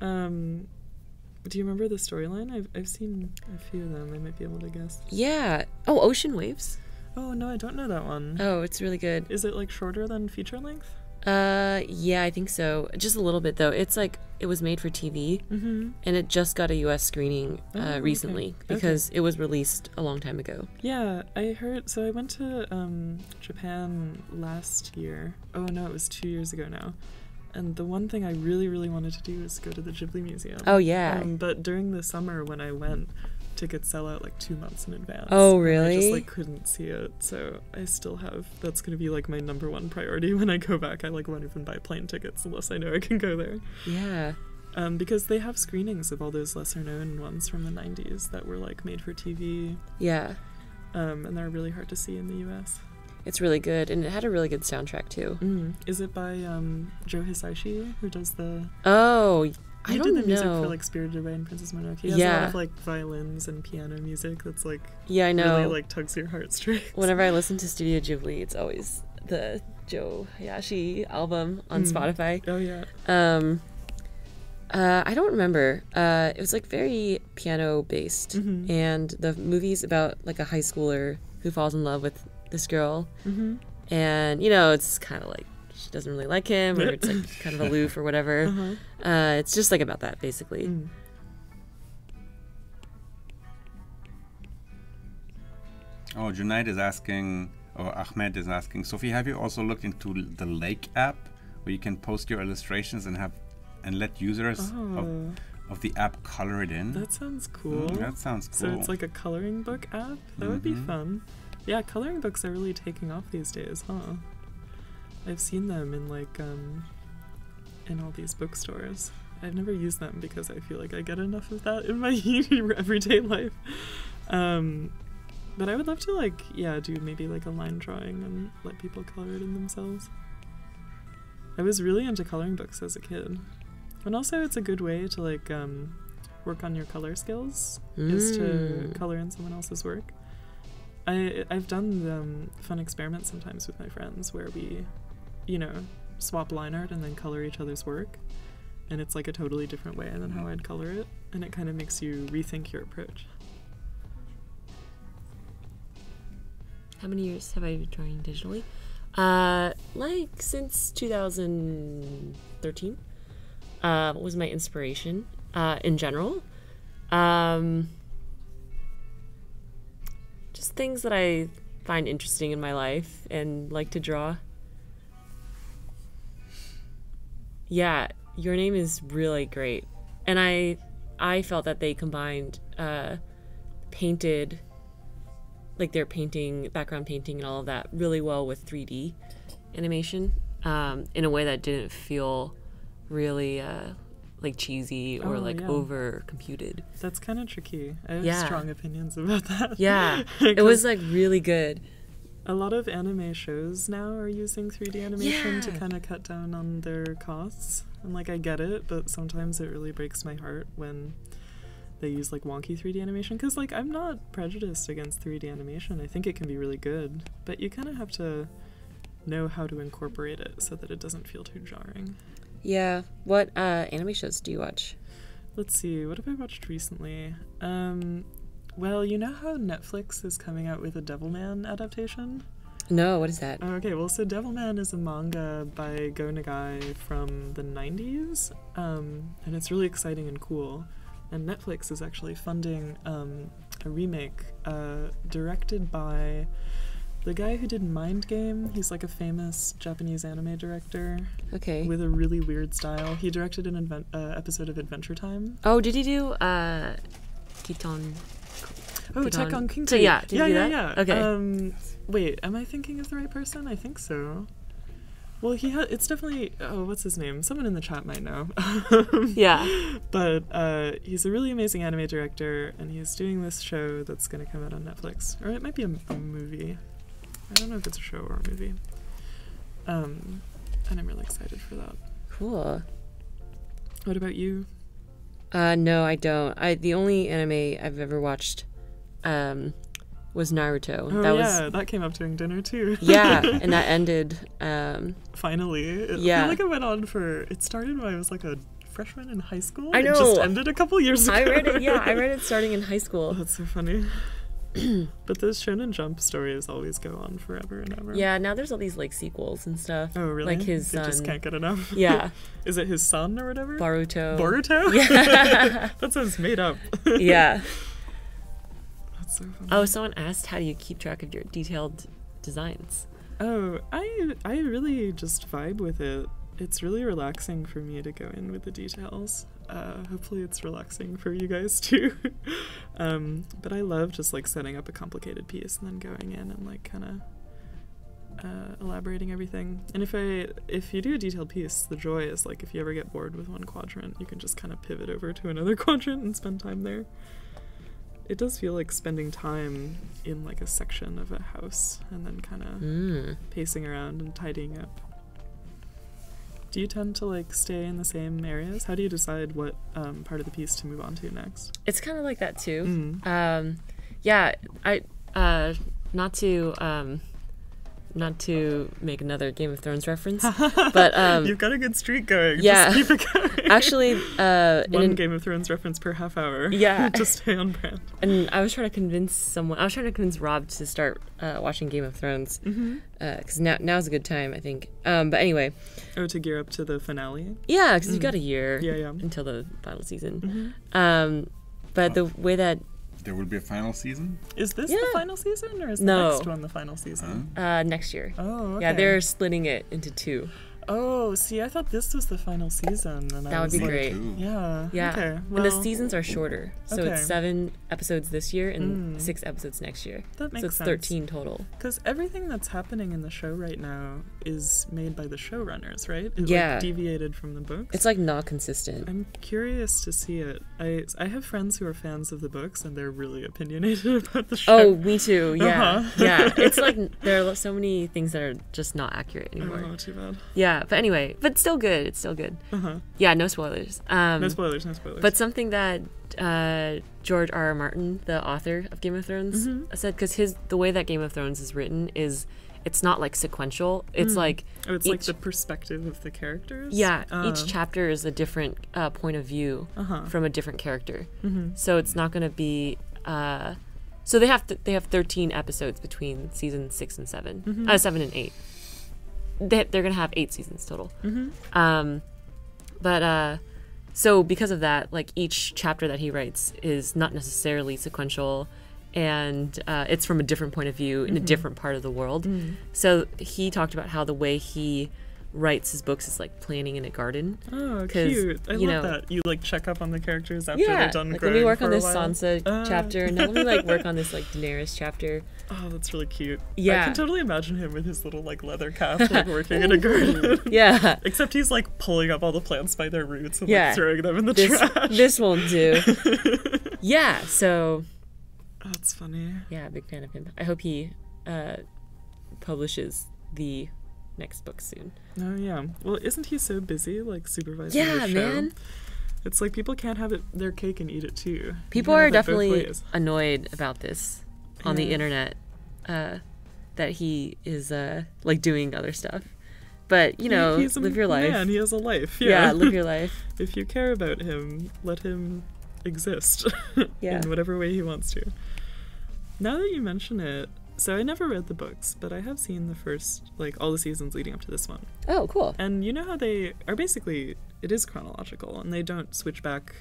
Do you remember the storyline? I've seen a few of them. I might be able to guess.
Yeah. Oh, Ocean Waves.
Oh, no, I don't know that one.
Oh, it's really good.
Is it like shorter than feature length?
Yeah, I think so. Just a little bit though. It's like it was made for TV, and it just got a U.S. screening recently because it was released a long time ago.
Yeah, I heard. So I went to Japan last year. Oh no, it was 2 years ago now. And the one thing I really, really wanted to do was go to the Ghibli Museum.
Oh yeah.
But during the summer when I went, tickets sell out like 2 months in advance.
Oh really?
I just like couldn't see it, so I still have. That's gonna be like my number one priority when I go back. I like won't even buy plane tickets unless I know I can go there.
Yeah.
Because they have screenings of all those lesser known ones from the 90s that were like made for TV.
Yeah.
And they're really hard to see in the U.S.
It's really good, and it had a really good soundtrack too.
Is it by Joe Hisaishi, who does the?
Oh.
He did the music for like Spirited Away and Princess Mononoke. He has a lot of like violins and piano music that's like
I know.
Really like tugs your heartstrings.
Whenever I listen to Studio Ghibli, it's always the Joe Hisaishi album on Spotify.
Oh yeah.
I don't remember. It was like very piano based, and the movie's about like a high schooler who falls in love with this girl, and it's kind of like she doesn't really like him, or it's like kind of aloof or whatever. It's just like about that basically.
Oh, Junaid is asking, or Ahmed is asking, Sophie, have you also looked into the Lake app where you can post your illustrations and let users of the app color it in?
That sounds cool.
That sounds cool.
So it's like a coloring book app? That would be fun. Yeah, coloring books are really taking off these days, huh? I've seen them in like in all these bookstores. I've never used them because I feel like I get enough of that in my everyday life. But I would love to like do maybe like a line drawing and let people color it in themselves. I was really into coloring books as a kid. And also it's a good way to like work on your color skills is to color in someone else's work. I've done fun experiments sometimes with my friends where we, swap line art and then color each other's work. And it's like a totally different way than how I'd color it. And it kind of makes you rethink your approach.
How many years have I been drawing digitally? Like since 2013. What was my inspiration in general? Just things that I find interesting in my life and like to draw. Yeah, Your Name is really great. And I felt that they combined painted, like their painting, background painting and all of that really well with 3D animation in a way that didn't feel really like cheesy or over computed.
That's kind of tricky. I have strong opinions about that.
Yeah, it was like really good.
A lot of anime shows now are using 3D animation to kind of cut down on their costs. And like I get it, but sometimes it really breaks my heart when they use like wonky 3D animation, because like I'm not prejudiced against 3D animation. I think it can be really good, but you kind of have to know how to incorporate it so that it doesn't feel too jarring.
Yeah. What anime shows do you watch?
Let's see, what have I watched recently? Well, you know how Netflix is coming out with a Devilman adaptation?
No, what is that?
Okay, well, so Devilman is a manga by Go Nagai from the 90s, and it's really exciting and cool. And Netflix is actually funding a remake directed by the guy who did Mind Game. He's like a famous Japanese anime director.
Okay.
With a really weird style. He directed an episode of Adventure Time.
Oh, did he do Kiton?
Oh, Attack on King.
So, yeah, did he do that?
Yeah. Okay.
Okay.
Wait, am I thinking of the right person? I think so. Well, it's definitely, oh, what's his name? Someone in the chat might know.
Yeah.
But he's a really amazing anime director, and he's doing this show that's going to come out on Netflix. Or it might be a movie. I don't know if it's a show or a movie. And I'm really excited for that.
Cool.
What about you?
No, I don't. The only anime I've ever watched was Naruto.
Oh, that came up during dinner too.
Yeah, and that ended.
Finally. I feel like it went on it started when I was like a freshman in high school.
I know.
It just ended a couple years ago.
I read it starting in high school.
Oh, that's so funny. But those Shonen Jump stories always go on forever and ever.
Yeah, now there's all these like sequels and stuff.
Oh, really?
Like his son.
They just can't get enough.
Yeah.
Is it his son or whatever?
Boruto.
Boruto?
Yeah.
That sounds made up.
Yeah.
That's so funny.
Oh, someone asked, how do you keep track of your detailed designs?
Oh, I really just vibe with it. It's really relaxing for me to go in with the details. Hopefully it's relaxing for you guys too. But I love just like setting up a complicated piece and then going in and like kind of elaborating everything. And if you do a detailed piece, the joy is like if you ever get bored with one quadrant, you can just kind of pivot over to another quadrant and spend time there. It does feel like spending time in like a section of a house and then kind of pacing around and tidying up. Do you tend to like stay in the same areas? How do you decide what part of the piece to move on to next?
It's kind of like that too. Yeah, I not to make another Game of Thrones reference, but
you've got a good streak going.
Yeah,
just keep it going.
Actually,
one Game of Thrones reference per half hour.
Yeah,
to stay on brand.
And I was trying to convince Rob to start watching Game of Thrones, because now's a good time, I think. But anyway.
Oh, to gear up to the finale.
Yeah, because you've got a year.
Yeah.
Until the final season. But the way that.
There will be a final season?
Is this the final season, or is the next one the final season?
Next year.
Oh, okay.
Yeah, they're splitting it into 2.
Oh, see, I thought this was the final season. And
that would be great.
Yeah.
Yeah.
Okay.
Well, and the seasons are shorter. So
okay.
It's 7 episodes this year and 6 episodes next year.
That makes sense.
So it's 13 total.
Because everything that's happening in the show right now is made by the showrunners, right? It
like
deviated from the books.
It's like not consistent.
I'm curious to see it. I have friends who are fans of the books and they're really opinionated about the show.
Oh, me too. Yeah. Yeah. It's like there are so many things that are just not accurate anymore.
Oh, too bad.
Yeah, but anyway, but still good. It's still good. Yeah, no spoilers.
No spoilers.
But something that George R.R. Martin, the author of Game of Thrones, said, because the way that Game of Thrones is written is it's not like sequential. It's like
like the perspective of the characters.
Yeah, each chapter is a different point of view from a different character. So it's not going to be. So they have 13 episodes between season 6 and 7, 7 and 8. They're going to have 8 seasons total. So because of that, like each chapter that he writes is not necessarily sequential, and it's from a different point of view in a different part of the world. So he talked about how the way he writes his books is like planning in a garden.
Oh, cute. I love that. You like check up on the characters after they're done
like,
growing.
Let me work on
for a
this
while.
Sansa chapter, and now let me like work on this like Daenerys chapter.
Oh, that's really cute.
Yeah.
I can totally imagine him with his little like leather cap like working in a garden.
Yeah.
Except he's like pulling up all the plants by their roots and like throwing them in the trash.
This won't do. Yeah, so
that's funny.
Yeah, big fan of him. I hope he publishes the next book soon.
Oh yeah. Well, isn't he so busy like supervising the show?
Yeah, man.
It's like people can't have their cake and eat it too.
People are definitely annoyed about this on the internet, that he is like doing other stuff. But you know, live your life.
Man, he has a life.
Yeah, live your life.
If you care about him, let him exist in whatever way he wants to. Now that you mention it, so I never read the books, but I have seen the first, like, all the seasons leading up to this one.
Oh, cool.
And you know how they are basically, it is chronological, and they don't switch back.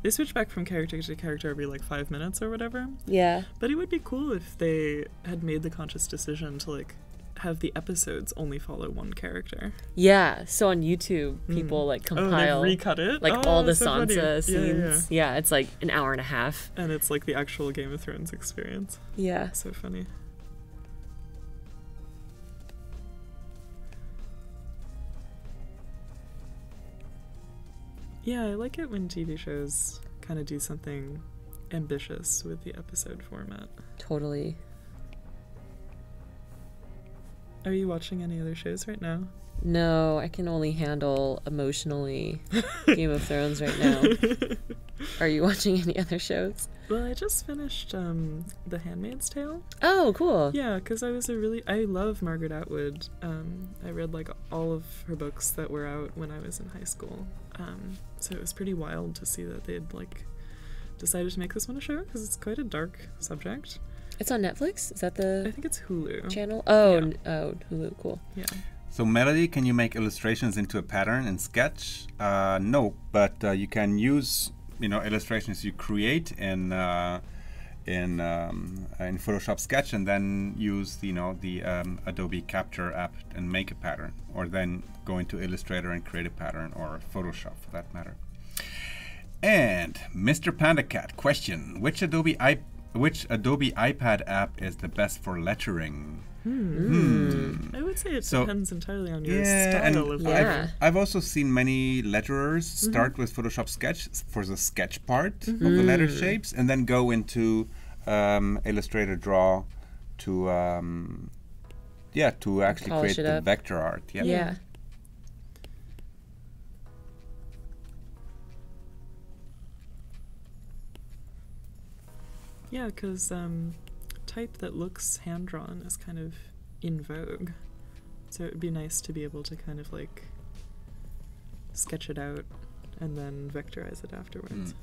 They switch back from character to character every, like, 5 minutes or whatever.
Yeah.
But it would be cool if they had made the conscious decision to, like, have the episodes only follow one character.
Yeah, so on YouTube, people, like, compile...
Oh, they recut it?
Like, all the
so
Sansa scenes. Yeah, it's, like, an hour and a half.
And it's, like, the actual Game of Thrones experience.
Yeah.
So funny. Yeah, I like it when TV shows kind of do something ambitious with the episode format.
Totally.
Are you watching any other shows right now?
No, I can only handle emotionally Game of Thrones right now. Are you watching any other shows?
Well, I just finished The Handmaid's Tale.
Oh, cool.
Yeah, because I love Margaret Atwood. I read like all of her books that were out when I was in high school. So it was pretty wild to see that they'd like decided to make this one a show, because it's quite a dark subject.
It's on Netflix? Is that
I
the
think it's Hulu.
channel? Oh,
Yeah.
oh, Hulu, cool.
Yeah.
So Melody, can you make illustrations into a pattern in Sketch? No, but you can use illustrations you create in Photoshop Sketch, and then use the Adobe Capture app and make a pattern, or then go into Illustrator and create a pattern, or Photoshop for that matter. And Mr. Panda Cat question: Which Adobe iPad app is the best for lettering?
I would say it depends entirely on your style of
Yeah.
I've also seen many letterers start with Photoshop Sketch for the sketch part of the letter shapes, and then go into Illustrator Draw to actually
Polish
create
it
the
up.
vector art.
Yeah.
Yeah, because type that looks hand-drawn is kind of in vogue. So it would be nice to be able to kind of like sketch it out and then vectorize it afterwards.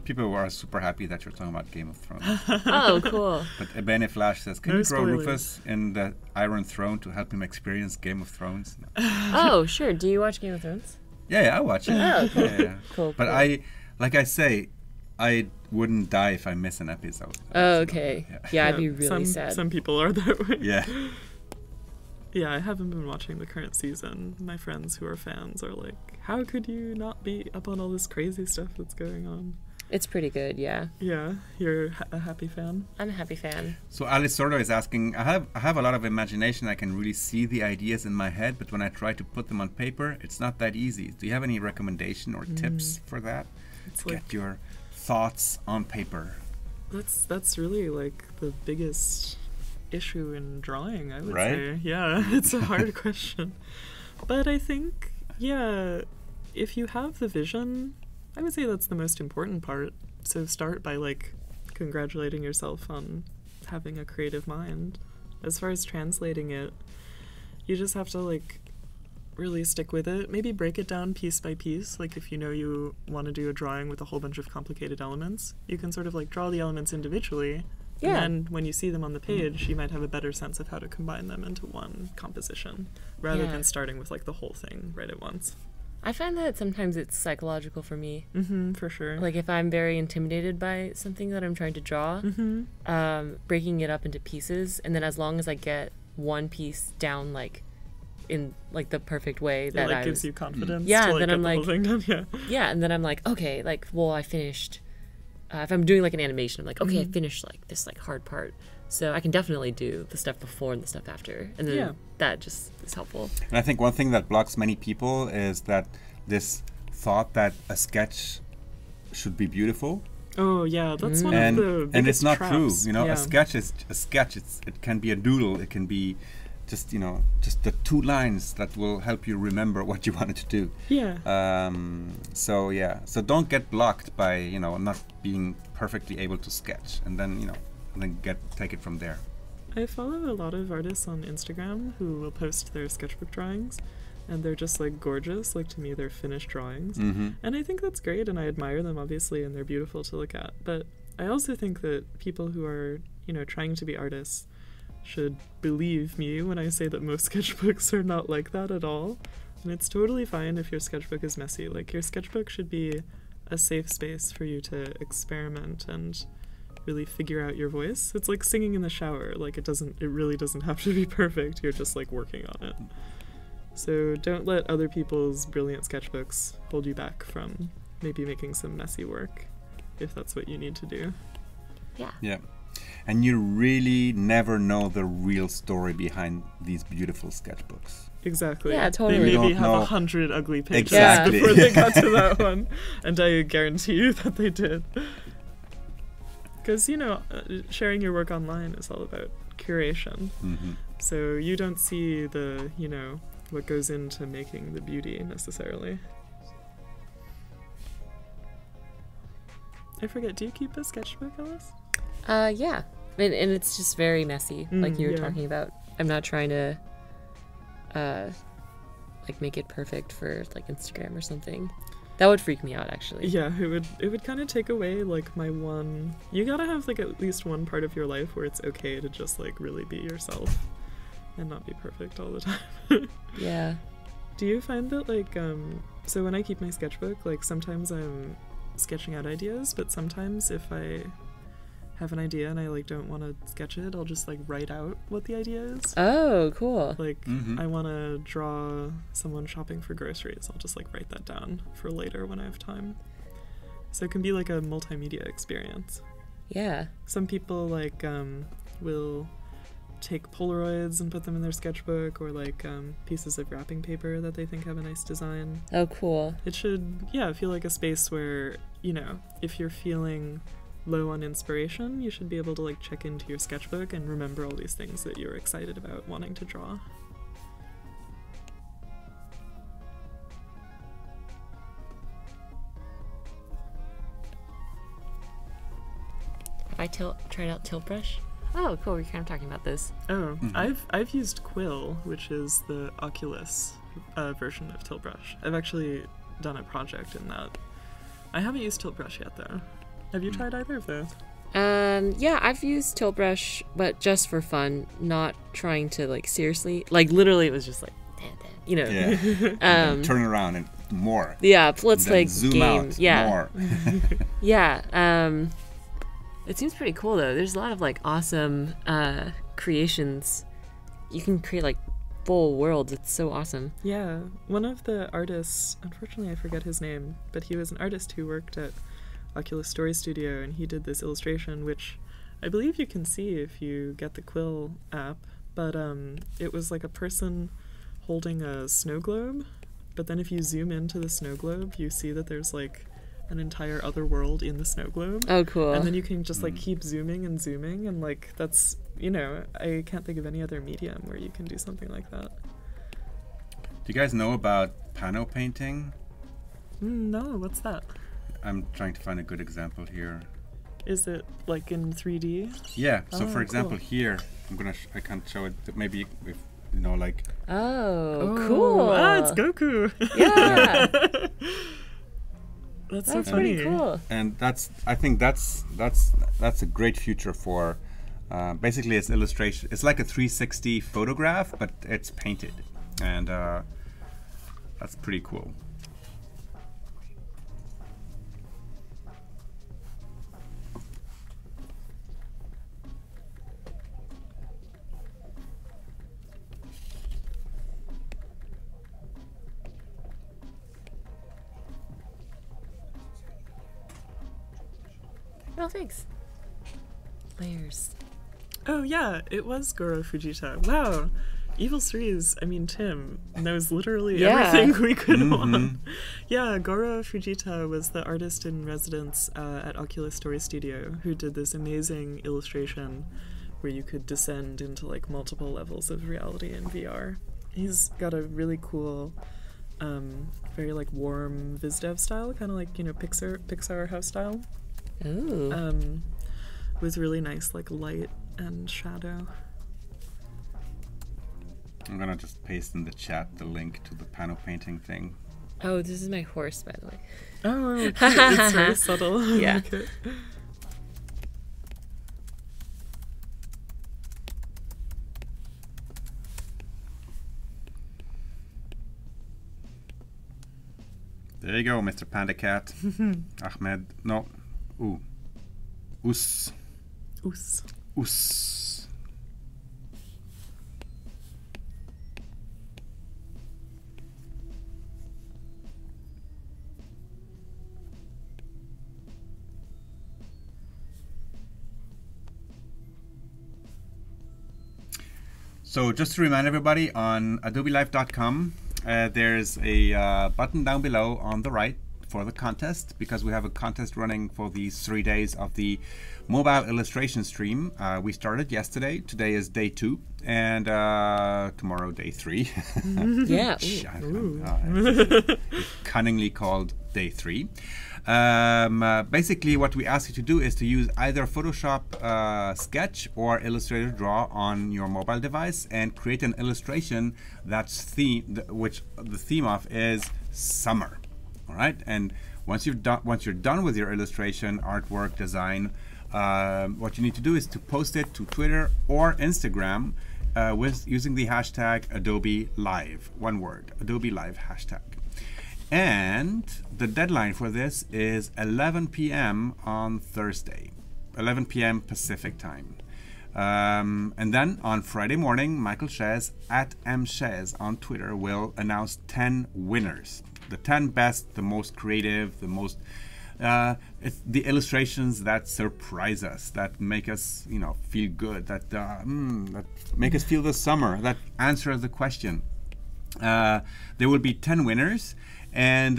People are super happy that you're talking about Game of Thrones.
Oh, cool.
But Bene Flash says, can
No
you grow
spoilers.
Rufus in the Iron Throne to help him experience Game of Thrones? No.
Oh, sure. Do you watch Game of Thrones?
Yeah, I watch it.
Oh, cool.
Yeah.
Cool.
But
cool.
like I say, I wouldn't die if I miss an episode.
Oh, okay.
Yeah.
Yeah, I'd be really
some,
sad.
Some people are that way.
Yeah.
Yeah, I haven't been watching the current season. My friends who are fans are like, how could you not be up on all this crazy stuff that's going on?
It's pretty good, yeah.
Yeah, you're a happy fan.
I'm a happy fan.
So Alice Sordo is asking, I have a lot of imagination. I can really see the ideas in my head, but when I try to put them on paper, it's not that easy. Do you have any recommendation or tips for that?
It's
To
like
get your thoughts on paper.
that's really like the biggest issue in drawing, I would
Right?
say. Yeah, it's a hard question. But I think, yeah, if you have the vision, I would say that's the most important part. So start by like congratulating yourself on having a creative mind. As far as translating it, you just have to like really stick with it. Maybe break it down piece by piece. Like if you know you want to do a drawing with a whole bunch of complicated elements, you can sort of like draw the elements individually.
Yeah.
And then when you see them on the page, you might have a better sense of how to combine them into one composition, rather
Yeah.
than starting with like the whole thing right at once.
I find that sometimes it's psychological for me.
For sure.
Like if I'm very intimidated by something that I'm trying to draw, breaking it up into pieces, and then as long as I get one piece down like in like the perfect way
It
that
like
I
gives
was,
you confidence.
Yeah,
to, like,
then
get
I'm
the whole
like-
thing done. Yeah.
yeah, and then I'm like, okay, like well I finished. If I'm doing like an animation, I'm like, okay, I finished like this like hard part, so I can definitely do the stuff before and the stuff after, and then
Yeah.
that just is helpful.
And I think one thing that blocks many people is that this thought that a sketch should be beautiful.
Oh yeah, that's one
and
of the biggest
and it's not
traps.
true. You know,
Yeah.
a sketch is a sketch. It can be a doodle. It can be just just the 2 lines that will help you remember what you wanted to do.
Yeah.
So don't get blocked by not being perfectly able to sketch, and then take it from there.
I follow a lot of artists on Instagram who will post their sketchbook drawings, and they're just like gorgeous. Like to me, they're finished drawings. And I think that's great, and I admire them obviously, and they're beautiful to look at. But I also think that people who are trying to be artists should believe me when I say that most sketchbooks are not like that at all. And it's totally fine if your sketchbook is messy. Like your sketchbook should be a safe space for you to experiment and really figure out your voice. It's like singing in the shower. Like it really doesn't have to be perfect. You're just like working on it. So don't let other people's brilliant sketchbooks hold you back from maybe making some messy work, if that's what you need to do.
Yeah.
Yeah. and you really never know the real story behind these beautiful sketchbooks.
Exactly.
Yeah, totally.
They
You
maybe
don't
have
know
100 ugly pages
Exactly.
before they got to that one, and I guarantee you that they did. Because, you know, sharing your work online is all about curation.
Mhm.
So you don't see the, you know, what goes into making the beauty necessarily. I forget, do you keep a sketchbook, Alice?
Yeah. And it's just very messy, like you were
yeah.
talking about. I'm not trying to like make it perfect for like Instagram or something. That would freak me out, actually.
Yeah, it would kind of take away like my one. You gotta have like at least one part of your life where it's okay to just like really be yourself and not be perfect all the time.
Yeah.
Do you find that like so when I keep my sketchbook, like sometimes I'm sketching out ideas, but sometimes if I have an idea and I like don't want to sketch it, I'll just like write out what the idea is.
Oh, cool.
Like
Mhm.
I want to draw someone shopping for groceries. I'll just like write that down for later when I have time. So it can be like a multimedia experience.
Yeah.
Some people like will take Polaroids and put them in their sketchbook, or like pieces of wrapping paper that they think have a nice design.
Oh, cool.
It should, yeah, feel like a space where, you know, if you're feeling low on inspiration, you should be able to like check into your sketchbook and remember all these things that you're excited about wanting to draw.
Have I tried out Tilt Brush? Oh, cool. We're kind of talking about this.
Oh, I've used Quill, which is the Oculus version of Tilt Brush. I've actually done a project in that. I haven't used Tilt Brush yet though. Have you tried either of those?
Yeah, I've used Tilt Brush, but just for fun, not trying to like seriously. Like literally, it was just like, you know.
Yeah. Turn around and more.
Yeah, let's
Then
like
zoom
game.
out
Yeah,
more.
yeah. It seems pretty cool though. There's a lot of like awesome creations. You can create like full worlds. It's so awesome.
Yeah, one of the artists, unfortunately I forget his name, but he was an artist who worked at Oculus Story Studio, and he did this illustration, which I believe you can see if you get the Quill app, but it was like a person holding a snow globe, but then if you zoom into the snow globe, you see that there's like an entire other world in the snow globe.
Oh, cool.
And then you can just like keep zooming and zooming, and like that's, you know, I can't think of any other medium where you can do something like that.
Do you guys know about pano painting?
No, what's that?
I'm trying to find a good example here.
Is it like in 3D?
Yeah. So
Oh,
for example,
cool.
here I can't show it. Maybe if you know, like.
Oh, cool.
Ah, it's Goku.
Yeah.
That's so
That's
funny.
pretty cool.
And I think that's a great future for. Basically, it's illustration. It's like a 360 photograph, but it's painted, and that's pretty cool.
Oh, thanks. Layers.
Oh yeah, it was Goro Fujita. Wow. Evil Threes, I mean Tim, knows literally
Yeah.
everything we could want. Yeah, Goro Fujita was the artist in residence at Oculus Story Studio who did this amazing illustration where you could descend into like multiple levels of reality in VR. He's got a really cool, very like warm VizDev style, kind of like, you know, Pixar house style.
Ooh.
With really nice like light and shadow.
I'm gonna just paste in the chat the link to the panel painting thing.
Oh, this is my horse, by the way.
Oh, cute. It's very subtle. I
Yeah.
like it.
There you go, Mr. Panda Cat. Ahmed. No. Ooh. Us.
Oos.
Us. So just to remind everybody, on adobelive.com, there's a button down below on the right for the contest, because we have a contest running for these 3 days of the mobile illustration stream. We started yesterday. Today is day 2, and tomorrow day 3.
Yeah.
Cunningly called day 3. Basically, what we ask you to do is to use either Photoshop Sketch or Illustrator Draw on your mobile device and create an illustration that's which the theme of is summer. All right, and once you're done with your illustration, artwork, design, what you need to do is to post it to Twitter or Instagram with using the hashtag Adobe Live. One word, Adobe Live hashtag. And the deadline for this is 11 p.m. on Thursday, 11 p.m. Pacific time. And then on Friday morning, Michael Shez at mshez on Twitter will announce 10 winners. The 10 best, the most creative, the most it's the illustrations that surprise us, that make us, feel good, that make us feel the summer, that answer the question. There will be 10 winners, and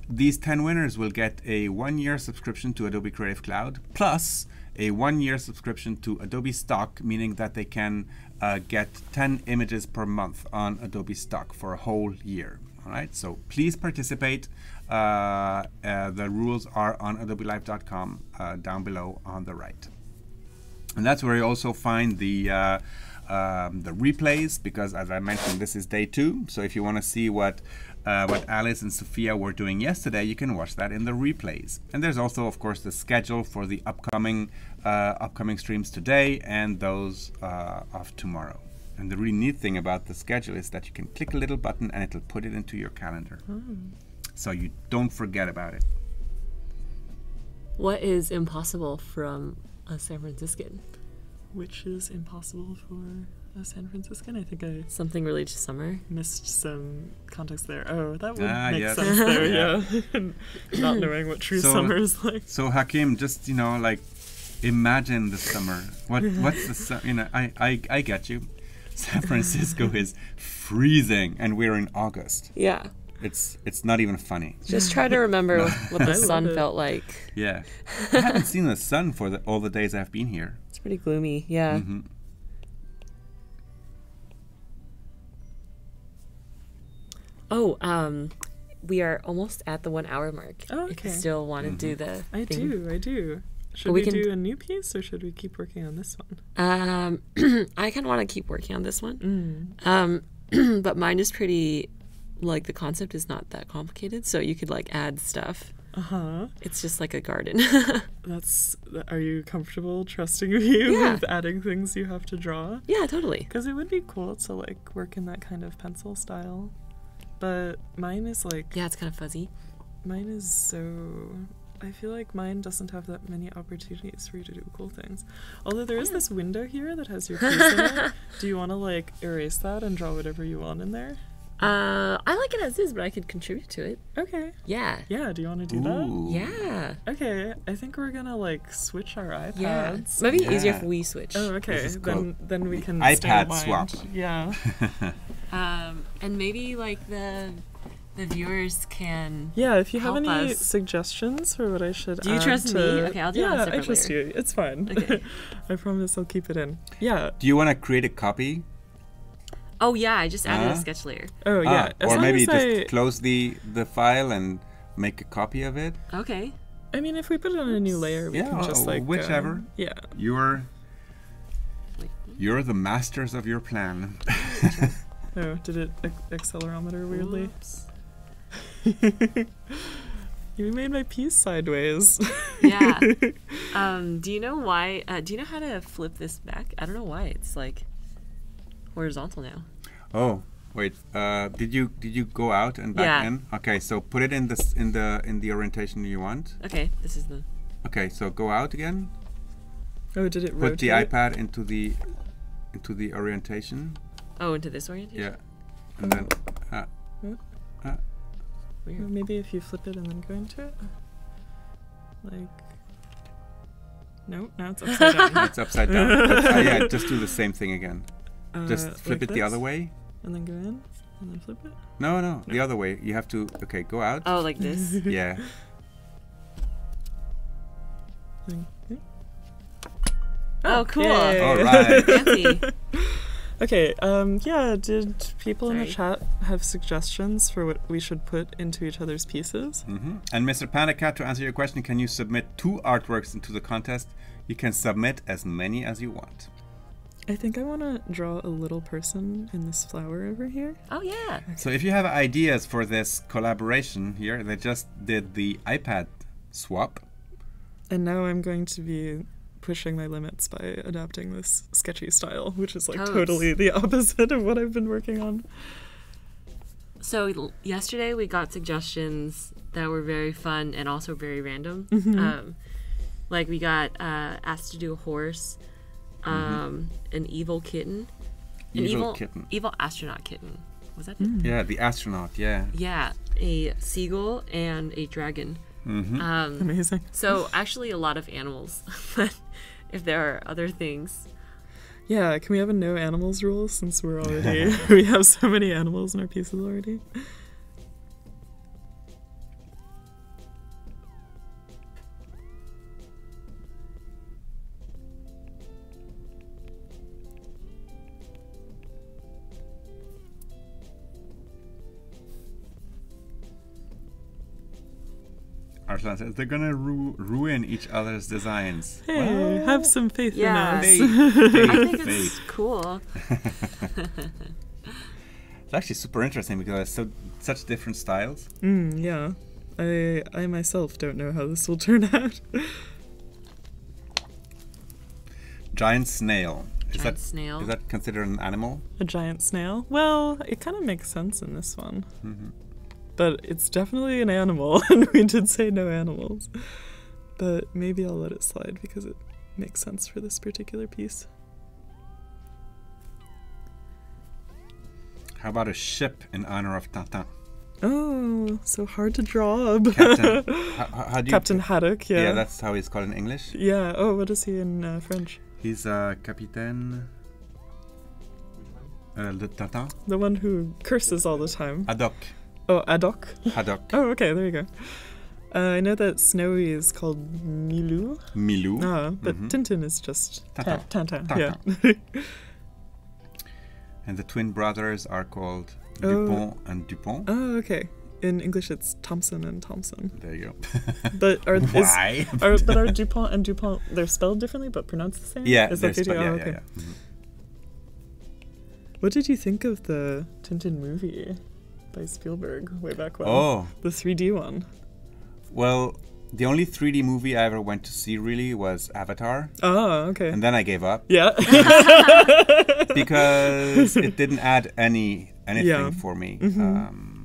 these 10 winners will get a 1-year subscription to Adobe Creative Cloud, plus a 1-year subscription to Adobe Stock, meaning that they can get 10 images per month on Adobe Stock for a whole year. All right, so please participate. The rules are on adobelive.com down below on the right. And that's where you also find the replays, because as I mentioned, this is day 2. So if you want to see what Alice and Sophia were doing yesterday, you can watch that in the replays. And there's also, of course, the schedule for the upcoming streams today and those of tomorrow. And the really neat thing about the schedule is that you can click a little button and it'll put it into your calendar. So you don't forget about it.
What is impossible from a San Franciscan?
Which is impossible for a San Franciscan? I think I
Something related to summer?
missed some context there. Oh, that would make
yes.
sense there, yeah. Not knowing what true summer is like.
So Hakim, just imagine the summer. What's the summer? I get you. San Francisco is freezing, and we're in August.
Yeah.
It's not even funny.
Just try to remember what the sun felt like.
Yeah. I haven't seen the sun for all the days I've been here.
It's pretty gloomy, yeah.
Mm-hmm.
Oh, we are almost at the 1 hour mark.
Oh,
If you
okay.
still want to do the
I
thing.
do. Should
we
we
can-
do a new piece, or should we keep working on this one?
I kind of want to keep working on this one. But mine is pretty, the concept is not that complicated, so you could add stuff.
Uh-huh.
It's just like a garden.
Are you comfortable trusting me
Yeah.
with adding things you have to draw?
Yeah, totally.
Because it would be cool to work in that kind of pencil style. But mine is
Yeah, it's kind of fuzzy.
mine is so... I feel like mine doesn't have that many opportunities for you to do cool things. Although there is this window here that has your piece in it. Do you want to erase that and draw whatever you want in there?
I like it as is, but I could contribute to it.
Okay.
Yeah.
Yeah, do you want to do
Ooh.
Yeah.
that? Okay, I think we're gonna switch our iPads.
Yeah. Might be easier
Yeah.
if we switch.
Oh, okay.
This is called
Then we can stay
iPad
aligned.
swap.
Yeah.
And maybe the viewers can.
Yeah, if you have
Help
any
us.
suggestions for what I should
Do you
add
trust
to...
me? Okay, I'll do it on a
Yeah, I
separate
trust
layer.
you. It's fine.
Okay.
I promise I'll keep it in. Yeah.
Do you want to create a copy?
Oh yeah, I just added a
Uh-huh.
sketch layer.
Oh, yeah. As
Or
long
maybe
as
just close the file and make a copy of it.
Okay.
I mean, if we put it on a new layer, we
Yeah,
can just
whichever.
yeah.
You're the masters of your plan.
Oh, did it accelerometer weirdly?
Oops.
You made my piece sideways.
Yeah. Do you know why? Do you know how to flip this back? I don't know why it's horizontal now.
Oh, wait. Did you go out and back
Yeah.
in? Okay, so put it in the orientation you want.
Okay, this is the.
Okay, so go out again.
Oh, did it
Put
rotate?
the iPad into the orientation.
Oh, into this orientation.
Yeah, and then.
Well, maybe if you flip it and then go into it. Nope, now it's upside down.
It's upside down. But, yeah, just do the same thing again. Just flip
like
it the
this,
other way.
and then go in, and then flip it.
No, the other way. You have to. Okay, go out.
Oh, like this.
Yeah.
Okay.
Oh, cool.
Yay.
All right.
Fancy.
Okay, yeah, did people in the
Sorry.
chat have suggestions for what we should put into each other's pieces?
And Mr. Panda Cat, to answer your question, can you submit 2 artworks into the contest? You can submit as many as you want.
I think I want to draw a little person in this flower over here.
Oh, yeah.
So if you have ideas for this collaboration here, they just did the iPad swap.
And now I'm going to be pushing my limits by adapting this sketchy style, which is like
Totes.
totally the opposite of what I've been working on.
So yesterday we got suggestions that were very fun and also very random. Like we got asked to do a horse, an evil kitten,
Evil kitten.
evil astronaut kitten. Was that it?
Yeah, the astronaut, yeah.
Yeah, a seagull and a dragon.
Amazing.
So actually a lot of animals, but if there are other things.
Yeah, can we have a no animals rule since we're already we have so many animals in our pieces already?
Arslan says they're gonna ruin each other's designs.
Hey, have some faith
Yeah.
in us.
I think it's cool.
It's actually super interesting because there's such different styles.
Yeah. I myself don't know how this will turn out.
Giant snail.
Giant snail.
Is that considered an animal?
A giant snail? Well, it kind of makes sense in this one. But it's definitely an animal, and we did say no animals. But maybe I'll let it slide because it makes sense for this particular piece.
How about a ship in honor of Tintin?
Oh, so hard to draw.
Captain, how do you...
Captain Haddock, yeah.
Yeah, that's how he's called in English.
Yeah, oh, what is he in French?
He's Capitaine... Le Tintin?
The one who curses all the time.
Haddock.
Oh, Haddock?
Haddock.
Oh, okay, there you go. I know that Snowy is called Milou.
Milou.
But Tintin is just
Tintin.
Tintin.
Tintin.
Yeah.
And the twin brothers are called
Oh.
Dupont and Dupont.
Oh, okay. In English, it's Thompson and Thompson.
There you go.
But are
Why?
are Dupont and Dupont? They're spelled differently, but pronounced the same.
Yeah,
Is
they're
that the
spe-
idea?
yeah,
Oh,
yeah,
okay.
yeah. Mhm.
What did you think of the Tintin movie by Spielberg way back when?
Oh,
The 3D one.
well, the only 3D movie I ever went to see really was Avatar,
Oh, okay.
and then I gave up
Yeah.
because it didn't add anything
Yeah.
for me.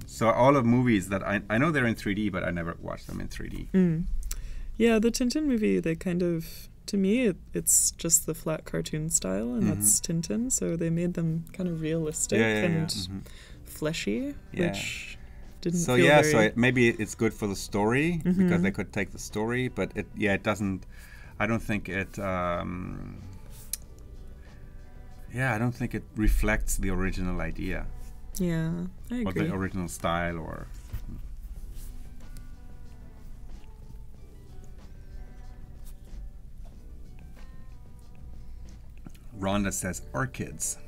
So all of movies that I know they're in 3D, but I never watched them in 3D.
Yeah, the Tintin movie, they kind of, to me, it's just the flat cartoon style, and that's Tintin, so they made them kind of realistic and fleshy,
Yeah.
which didn't
So
feel
yeah,
very...
maybe it's good for the story because they could take the story, but it doesn't. I don't think it. I don't think it reflects the original idea
Yeah, I
or
agree.
the original style or. Rhonda says orchids.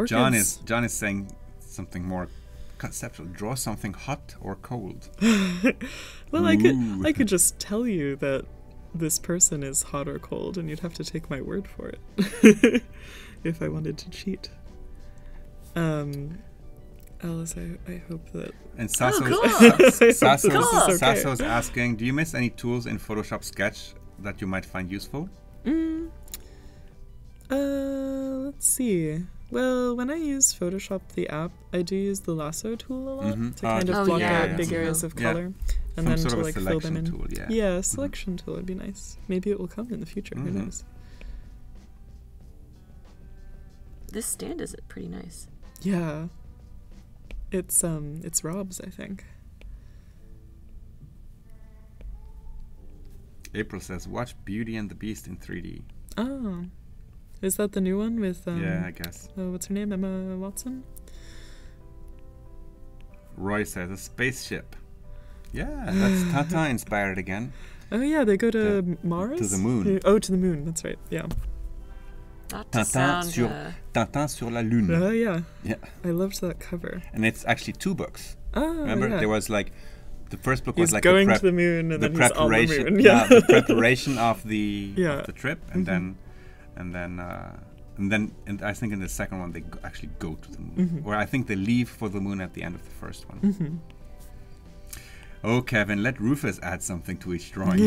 John is saying something more conceptual. Draw something hot or cold.
Well,
Ooh.
I could just tell you that this person is hot or cold, and you'd have to take my word for it if I wanted to cheat. Alice, I hope that...
And Sasso's,
cool.
Sasso's,
Cool.
Sasso's asking, do you miss any tools in Photoshop Sketch that you might find useful?
Let's see. Well, when I use Photoshop, the app, I do use the lasso tool a lot to kind of block out big areas of color. And
Some
then
sort
to
of a
like fill them in.
selection tool, yeah.
Yeah, a selection tool would be nice. Maybe it will come in the future. Who knows?
This stand is pretty nice.
Yeah. It's Rob's, I think.
April says, watch Beauty and the Beast in 3D.
Oh. Is that the new one with?
Yeah, I guess.
What's her name? Emma Watson.
Roy says a spaceship. Yeah, that's Tata inspired again.
Oh yeah, they go to Mars.
To the moon.
Oh, to the moon. That's right. Yeah.
Tintin sur la lune.
Oh yeah.
Yeah.
I loved that cover.
And it's actually 2 books.
Oh,
Remember,
yeah.
there was like the first book
He's
was like
going
the
to the moon, and
the
then he's on the
preparation,
moon. Yeah,
the preparation of the trip, and
Mm-hmm.
then I think in the second one they actually go to the moon,
Mm-hmm.
or I think they leave for the moon at the end of the first one.
Mm-hmm.
Oh, Kevin, let Rufus add something to each drawing.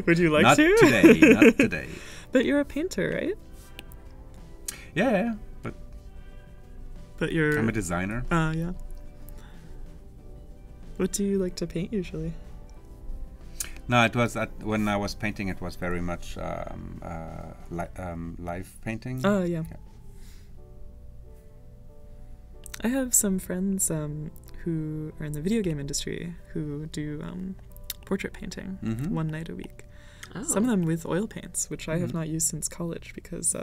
Would you like
Not
to?
today, not today.
But you're a painter, right?
Yeah,
But you're.
I'm a designer.
Yeah. What do you like to paint usually?
No, it was when I was painting. It was very much live painting.
Oh yeah. I have some friends who are in the video game industry who do portrait painting
Mm-hmm.
1 night a week.
Oh.
Some of them with oil paints, which I have
Mhm.
not used since college because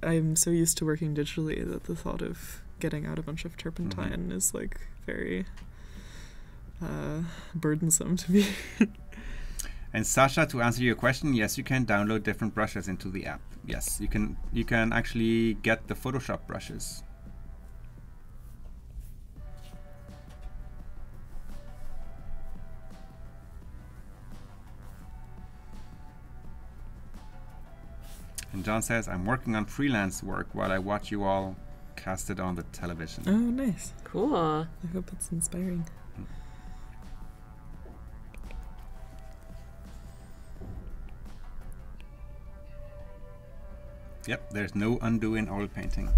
I'm so used to working digitally that the thought of getting out a bunch of turpentine is like very burdensome to me.
And Sasha, to answer your question, yes, you can download different brushes into the app. Yes, you can actually get the Photoshop brushes. And John says, I'm working on freelance work while I watch you all cast it on the television.
Oh, nice.
Cool.
I hope it's inspiring.
Yep, there's no undo in oil painting.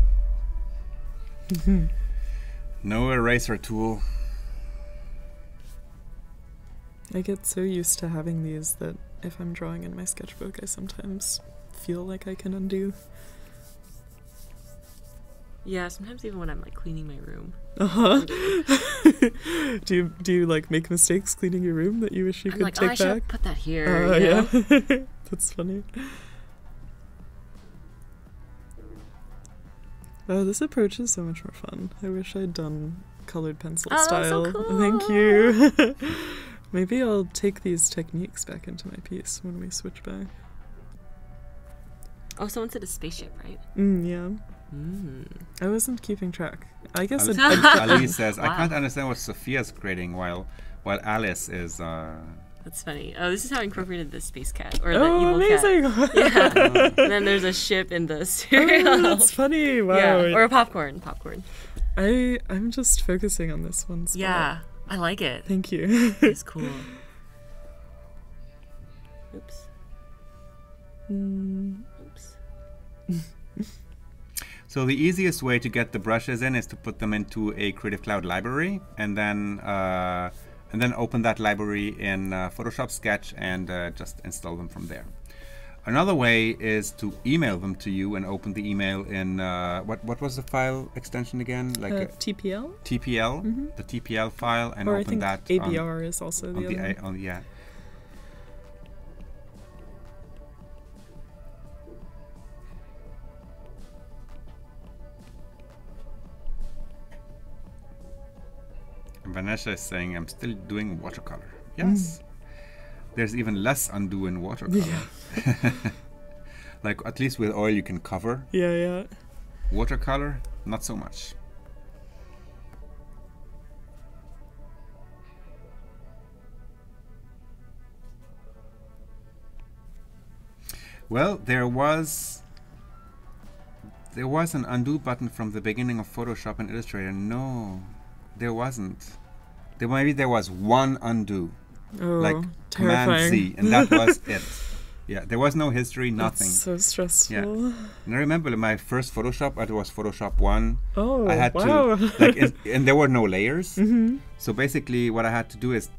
No eraser tool.
I get so used to having these that if I'm drawing in my sketchbook, I sometimes feel like I can undo.
Yeah, sometimes even when I'm like cleaning my room.
Do you like make mistakes cleaning your room that you wish you
I'm
could
like,
take
I should
back?
put that here. You know?
Yeah. That's funny. Oh, this approach is so much more fun. I wish I'd done colored pencil
Oh,
style.
so cool.
Thank you. Maybe I'll take these techniques back into my piece when we switch back.
Oh, someone said a spaceship, right?
Yeah. I wasn't keeping track. I guess
Ali says, I
Wow.
can't understand what Sophia's creating while Alice is...
That's funny. Oh, this is how I incorporated the space cat or the
Oh,
evil cat.
amazing!
Yeah. And then there's a ship in the cereal.
Oh, that's funny. Wow.
Yeah. Or a popcorn.
I'm just focusing on this one spot.
Yeah. I like it.
Thank you.
It's cool. Oops. Oops.
So the easiest way to get the brushes in is to put them into a Creative Cloud library and then open that library in Photoshop Sketch and just install them from there. Another way is to email them to you and open the email in what was the file extension again? Like
TPL?
TPL, the TPL file, and
Or I
open
think
that
ABR is also the other one.
yeah. Vanessa is saying, I'm still doing watercolor. Yes. There's even less undo in watercolor.
Yeah.
Like, at least with oil you can cover.
Yeah.
Watercolor, not so much. Well, there was an undo button from the beginning of Photoshop and Illustrator. No, there wasn't. Maybe there was one undo,
Oh,
like
terrifying.
Command Z, and that was it. Yeah, there was no history, nothing.
That's so stressful.
Yeah. And I remember my first Photoshop, it was Photoshop 1.
Oh,
I had
wow.
to, and there were no layers. So basically what I had to do is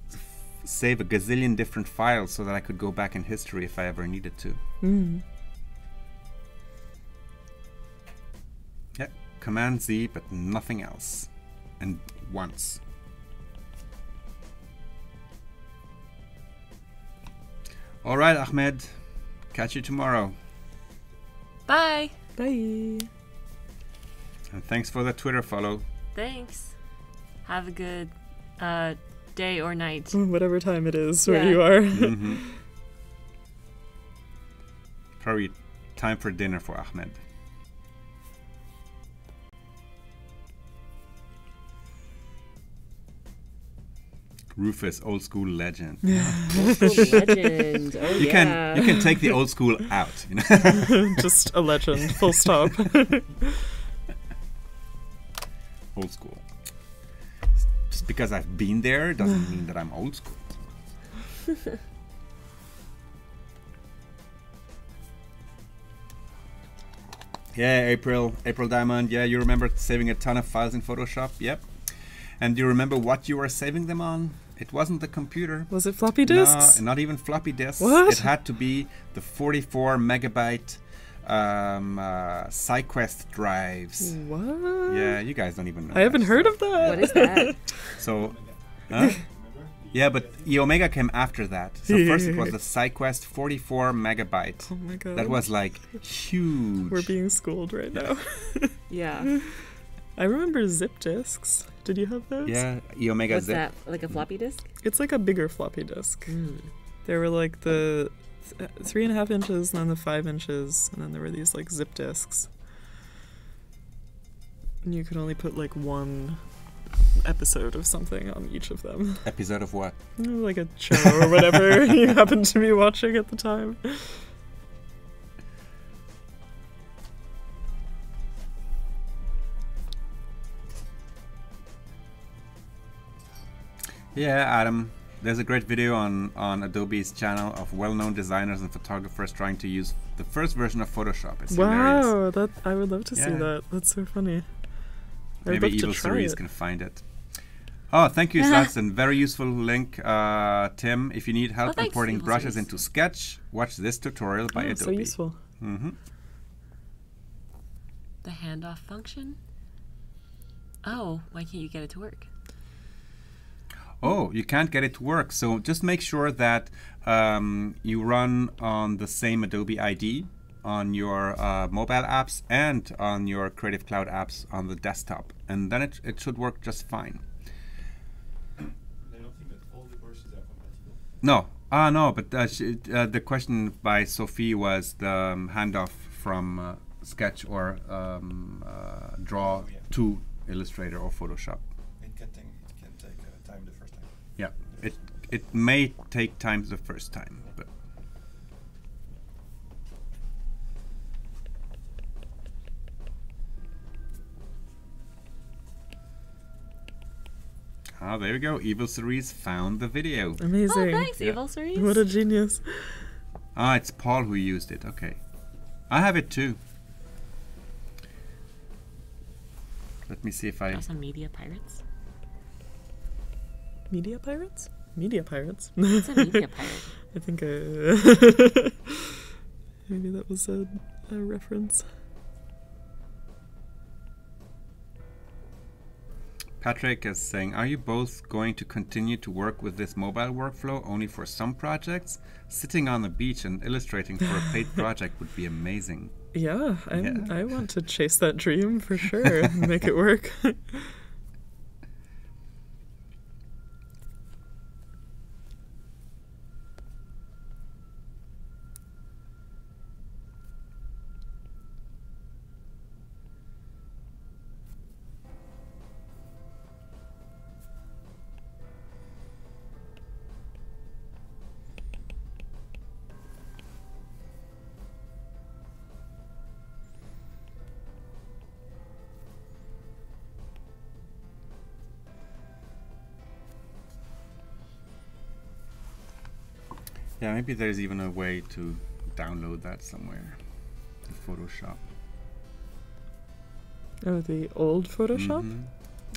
save a gazillion different files so that I could go back in history if I ever needed to. Yeah, Command Z, but nothing else. And once. All right, Ahmed, Catch you tomorrow.
Bye.
Bye.
And thanks for the Twitter follow.
Thanks. Have a good day or night.
Whatever time it is where
Yeah.
you are.
Mhm. Probably time for dinner for Ahmed. Rufus, old school legend.
Old school legend. Oh
You can take the old school out. You know?
Just a legend. Full stop.
Old school. Just because I've been there doesn't mean that I'm old school. Yeah, April Diamond. Yeah, you remember saving a ton of files in Photoshop? Yep. And do you remember what you were saving them on? It wasn't the computer.
Was it floppy disks?
No, not even floppy disks.
What?
It had to be the 44 megabyte SideQuest drives.
What?
Yeah, you guys don't even know.
I haven't
that
heard
stuff.
of that.
What is that?
So, huh? Yeah, but E Omega came after that. So first it was the SideQuest 44 megabyte.
Oh my god.
That was like huge.
We're being schooled right now.
Yeah.
I remember zip disks. Did you have those?
Yeah, E Omega
What's
Zip.
that? Like a floppy disk?
It's like a bigger floppy disk.
Mm.
They were like the 3.5 inches and then the 5 inches, and then there were these like zip disks. And you could only put like one episode of something on each of them.
Episode of what?
Like a show or whatever you happened to be watching at the time.
Yeah, Adam. There's a great video on Adobe's channel of well-known designers and photographers trying to use the first version of Photoshop. It's hilarious.
Wow, that I would love to see
Yeah.
that. That's so funny. I'd
Maybe
love to
Evil
try
Cerise
it.
can find it. Oh, thank you. So that's a very useful link, Tim. If you need help
thanks,
importing
Evil
brushes
Cerise.
into Sketch, watch this tutorial by
Oh,
Adobe.
so useful.
Mm-hmm.
The handoff function? Oh, why can't you get it to work?
Oh, you can't get it to work. So just make sure that you run on the same Adobe ID on your mobile apps and on your Creative Cloud apps on the desktop. And then it should work just fine.
I don't think that all the brushes are compatible.
No. No, but the question by Sophie was the handoff from Sketch or Draw
Oh, yeah.
to Illustrator or Photoshop.
It can take time the first time.
Yeah, it may take time the first time, but there we go. Evil Cerise found the video.
Amazing.
Oh, thanks,
Yeah.
Evil Cerise.
What a genius.
It's Paul who used it. Okay, I have it too. Let me see if I.
Some media pirates.
Media pirates? Media pirates?
What's a media pirate?
I think maybe that was a reference.
Patrick is saying, are you both going to continue to work with this mobile workflow only for some projects? Sitting on the beach and illustrating for a paid project would be amazing.
Yeah,
Yeah.
I want to chase that dream for sure and make it work.
Yeah, maybe there's even a way to download that somewhere. The Photoshop.
Oh, the old Photoshop?
Mhm.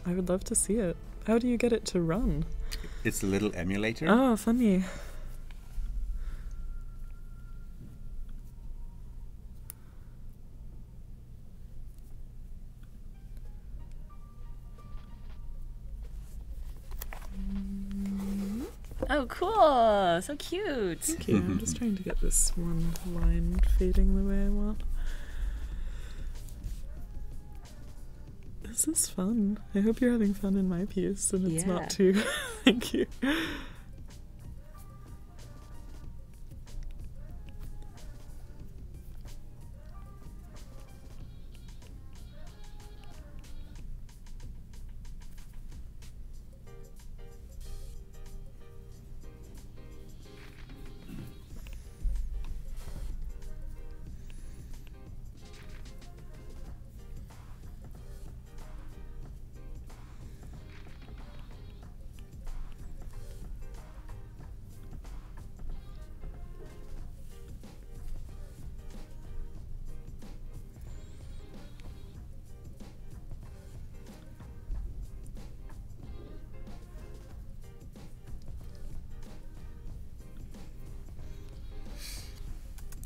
I would love to see it. How do you get it to run?
It's a little emulator.
Oh, funny.
Oh, cool. So cute.
Thank you. I'm just trying to get this one line fading the way I want. This is fun. I hope you're having fun in my piece and it's
Yeah.
not too. Thank you.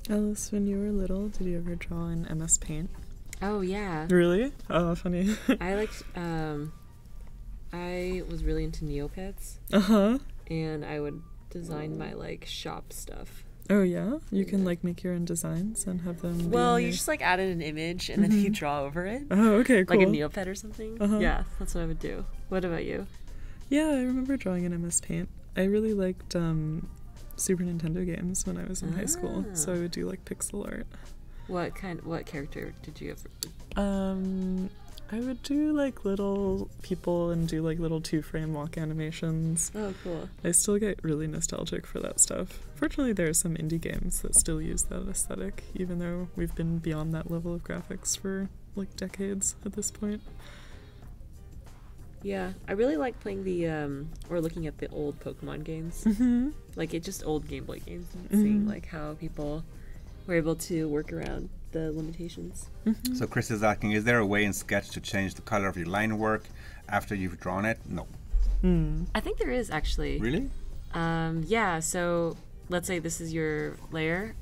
Alice, when you were little, did you ever draw in MS Paint?
Oh, yeah.
Really? Oh, funny.
I liked, I was really into Neopets,
Uh-huh.
and I would design my, like, shop stuff.
Oh, yeah? You can, like, make your own designs and have them be
Well,
on
you
your-
just, like, added an image, and then you draw over it.
Oh, okay, cool.
Like a Neopet or something.
Uh-huh.
Yeah, that's what I would do. What about you?
Yeah, I remember drawing in MS Paint. I really liked Super Nintendo games when I was in high school, so I would do, like, pixel art.
What character did you ever...
I would do, like, little people and do, like, little 2-frame walk animations.
Oh, cool.
I still get really nostalgic for that stuff. Fortunately, there are some indie games that still use that aesthetic, even though we've been beyond that level of graphics for, like, decades at this point.
Yeah, I really like playing the, or looking at the old Pokemon games.
Mm-hmm.
Like, it's just old Game Boy games, and seeing, like, how people were able to work around the limitations.
Mm-hmm.
So Chris is asking, is there a way in Sketch to change the color of your line work after you've drawn it? No.
I think there is, actually.
Really?
Yeah, so let's say this is your layer.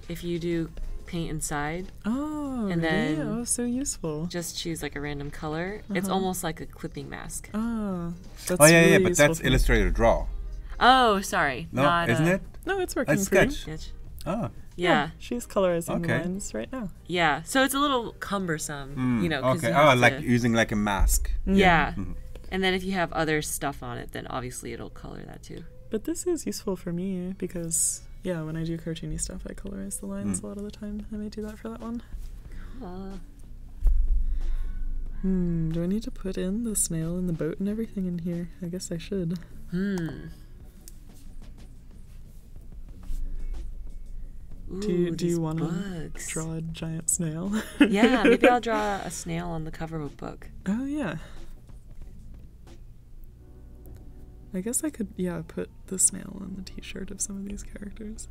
If you do paint inside,
Oh,
And
really?
then-
Oh, so useful.
just choose like a random color. It's almost like a clipping mask.
Oh, that's
Oh, yeah,
really
yeah, but
useful
that's
for me.
Illustrator Draw.
Oh, sorry.
No,
not,
isn't it?
No, it's working
It's
for you.
Sketch.
Sketch.
Oh.
Yeah,
She's colorizing
Okay.
lines right now.
yeah. So it's a little cumbersome, you know. 'cause
Okay.
you
Oh,
have
like
to-
using like a mask.
yeah. And then if you have other stuff on it, then obviously it'll color that too.
But this is useful for me because, yeah, when I do cartoony stuff, I colorize the lines a lot of the time. I may do that for that one. Do I need to put in the snail and the boat and everything in here? I guess I should.
Ooh,
Do you
these
want to
books.
draw a giant snail?
Yeah, maybe I'll draw a snail on the cover of a book.
Oh, yeah. I guess I could, yeah, put the snail on the t-shirt of some of these characters.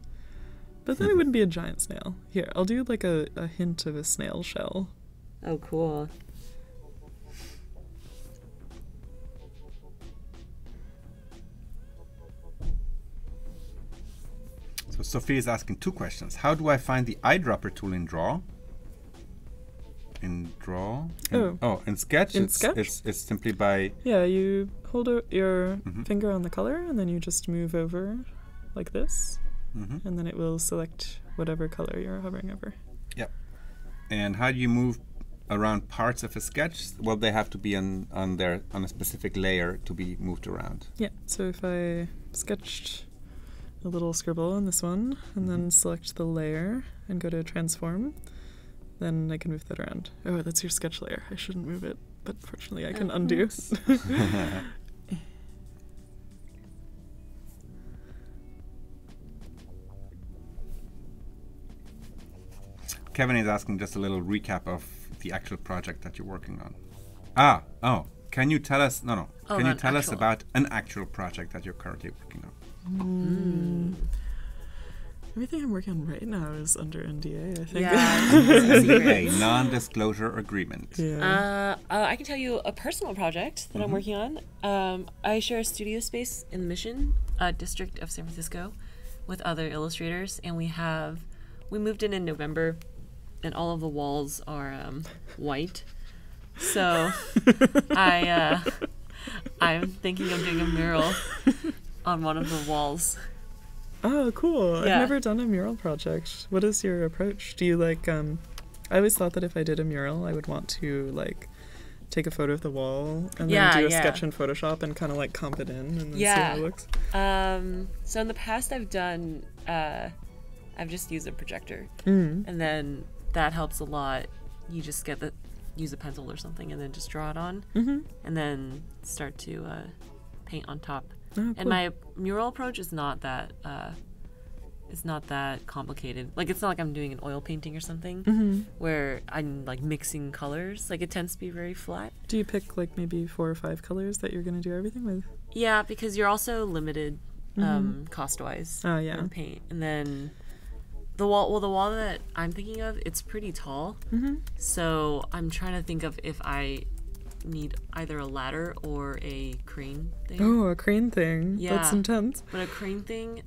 But then it wouldn't be a giant snail. Here, I'll do like a hint of a snail shell.
Oh, cool.
So Sophie is asking 2 questions. How do I find the eyedropper tool in Draw? In Draw? In Sketch?
In
it's,
Sketch?
It's simply by...
Yeah, you hold your finger on the color and then you just move over like this. And then it will select whatever color you're hovering over.
Yep. And how do you move around parts of a sketch? Well, they have to be on a specific layer to be moved around.
Yeah, so if I sketched a little scribble on this one and then select the layer and go to transform, then I can move that around. Oh, that's your sketch layer. I shouldn't move it, but fortunately I can undo.
Kevin is asking just a little recap of the actual project that you're working on. Can you tell us? No.
Oh,
Can you
not
tell us
actual.
about an actual project that you're currently working on?
Everything I'm working on right now is under NDA, I think.
Yeah.
A non-disclosure agreement.
Yeah.
I can tell you a personal project that I'm working on. I share a studio space in the Mission District of San Francisco with other illustrators, and we moved in November, and all of the walls are white. So I'm thinking of doing a mural on one of the walls.
Oh, cool.
Yeah.
I've never done a mural project. What is your approach? Do you like, I always thought that if I did a mural, I would want to like take a photo of the wall and then do a sketch in Photoshop and kind of like comp it in and then see how it looks.
So in the past I've done, I've just used a projector,
Mm.
and then that helps a lot. You just use a pencil or something and then just draw it on,
Mm-hmm.
and then start to paint on top.
Oh, cool.
And my mural approach is not that complicated. Like, it's not like I'm doing an oil painting or something
Mm-hmm.
where I'm like mixing colors. Like, it tends to be very flat.
Do you pick like maybe 4 or 5 colors that you're going to do everything with?
Yeah, because you're also limited cost-wise
Oh, yeah.
in paint. And then the wall that I'm thinking of, it's pretty tall.
Mm-hmm.
So I'm trying to think of if I need either a ladder or a crane thing.
Oh, a crane thing.
Yeah.
That's intense.
But a crane thing,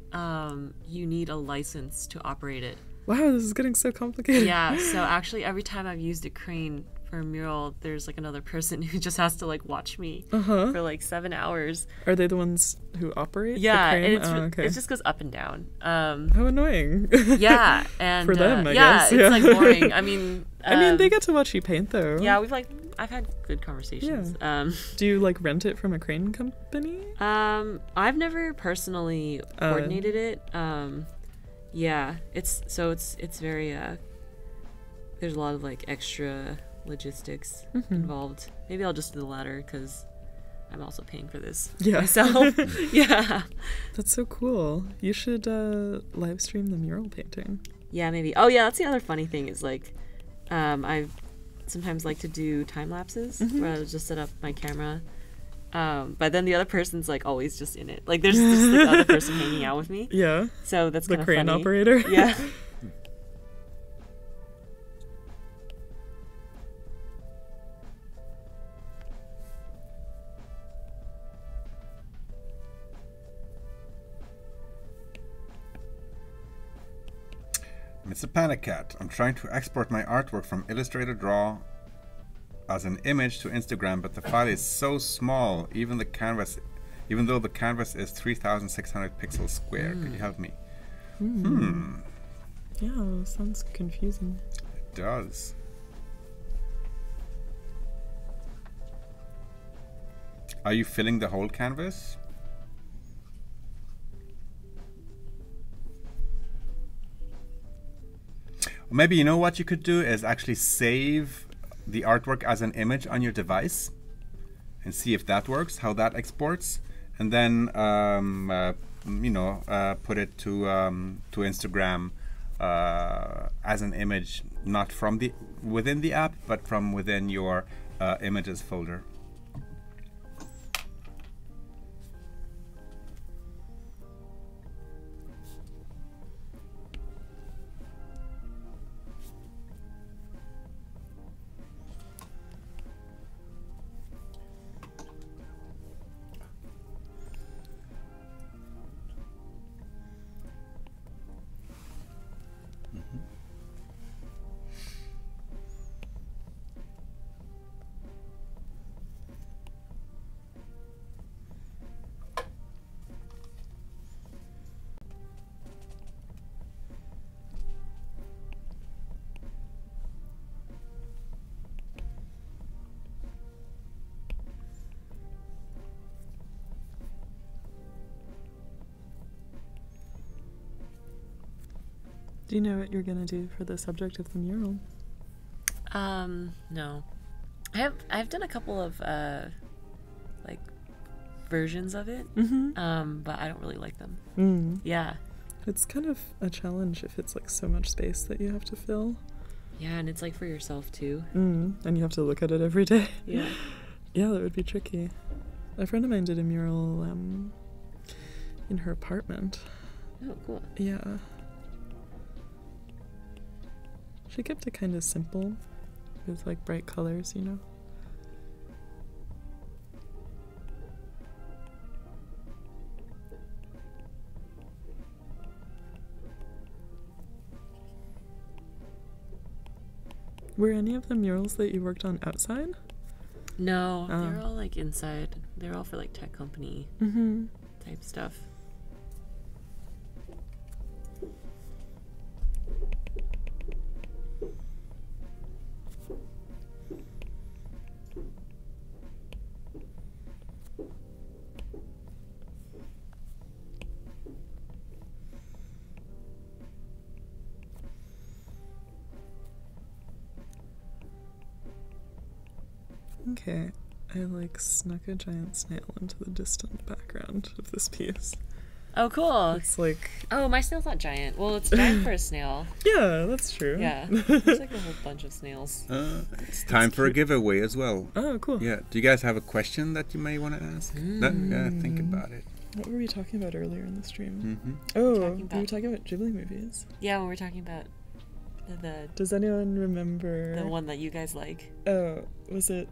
you need a license to operate it.
Wow, this is getting so complicated.
Yeah, so actually every time I've used a crane for a mural, there's like another person who just has to like watch me
Uh-huh.
for like 7 hours.
Are they the ones who operate
Yeah,
the crane?
and
okay.
it just goes up and down.
How annoying.
Yeah, and
For them, I
yeah,
guess.
it's
Yeah.
like boring. I mean,
they get to watch you paint though.
yeah, I've had good conversations.
Do you like rent it from a crane company?
I've never personally coordinated it. Yeah, it's very there's a lot of like extra logistics involved. Maybe I'll just do the latter because I'm also paying for this myself. Yeah,
That's so cool. You should live stream the mural painting.
yeah, maybe. Oh yeah, that's the other funny thing is like, I sometimes like to do time lapses where I'll just set up my camera. But then the other person's like always just in it. Like there's just the other person hanging out with me.
Yeah.
So that's
The
kind of
crane
funny.
operator.
Yeah.
Mr. Panic Cat, I'm trying to export my artwork from Illustrator Draw as an image to Instagram, but the file is so small, even though the canvas is 3,600 pixels square. Could you help me?
Yeah, sounds confusing.
It does. Are you filling the whole canvas? Maybe you know what you could do is actually save the artwork as an image on your device and see if that works, how that exports, and then put it to Instagram as an image, not from within the app, but from within your images folder.
Do you know what you're gonna do for the subject of the mural?
No. I've done a couple of like versions of it. But I don't really like them. Yeah.
It's kind of a challenge if it's like so much space that you have to fill.
Yeah, and it's like for yourself too.
And you have to look at it every day.
Yeah.
Yeah, that would be tricky. A friend of mine did a mural in her apartment.
Oh, cool.
Yeah. She kept it kind of simple with like bright colors, you know? Were any of the murals that you worked on outside?
No, they're all like inside. They're all for like tech company type stuff.
Okay, I like snuck a giant snail into the distant background of this piece.
Oh, cool.
It's like,
Oh, my snail's not giant. Well, it's giant for a snail.
yeah, that's true.
Yeah. There's like a whole bunch of snails.
It's time for a giveaway as well.
Oh, cool.
Yeah. Do you guys have a question that you may want to ask? Yeah, think about it.
What were we talking about earlier in the stream?
Mm-hmm.
Oh,
Talking
we were
about-
talking about Ghibli movies.
Yeah, when we're talking about the
Does anyone remember?
one that you guys like.
Oh, was it?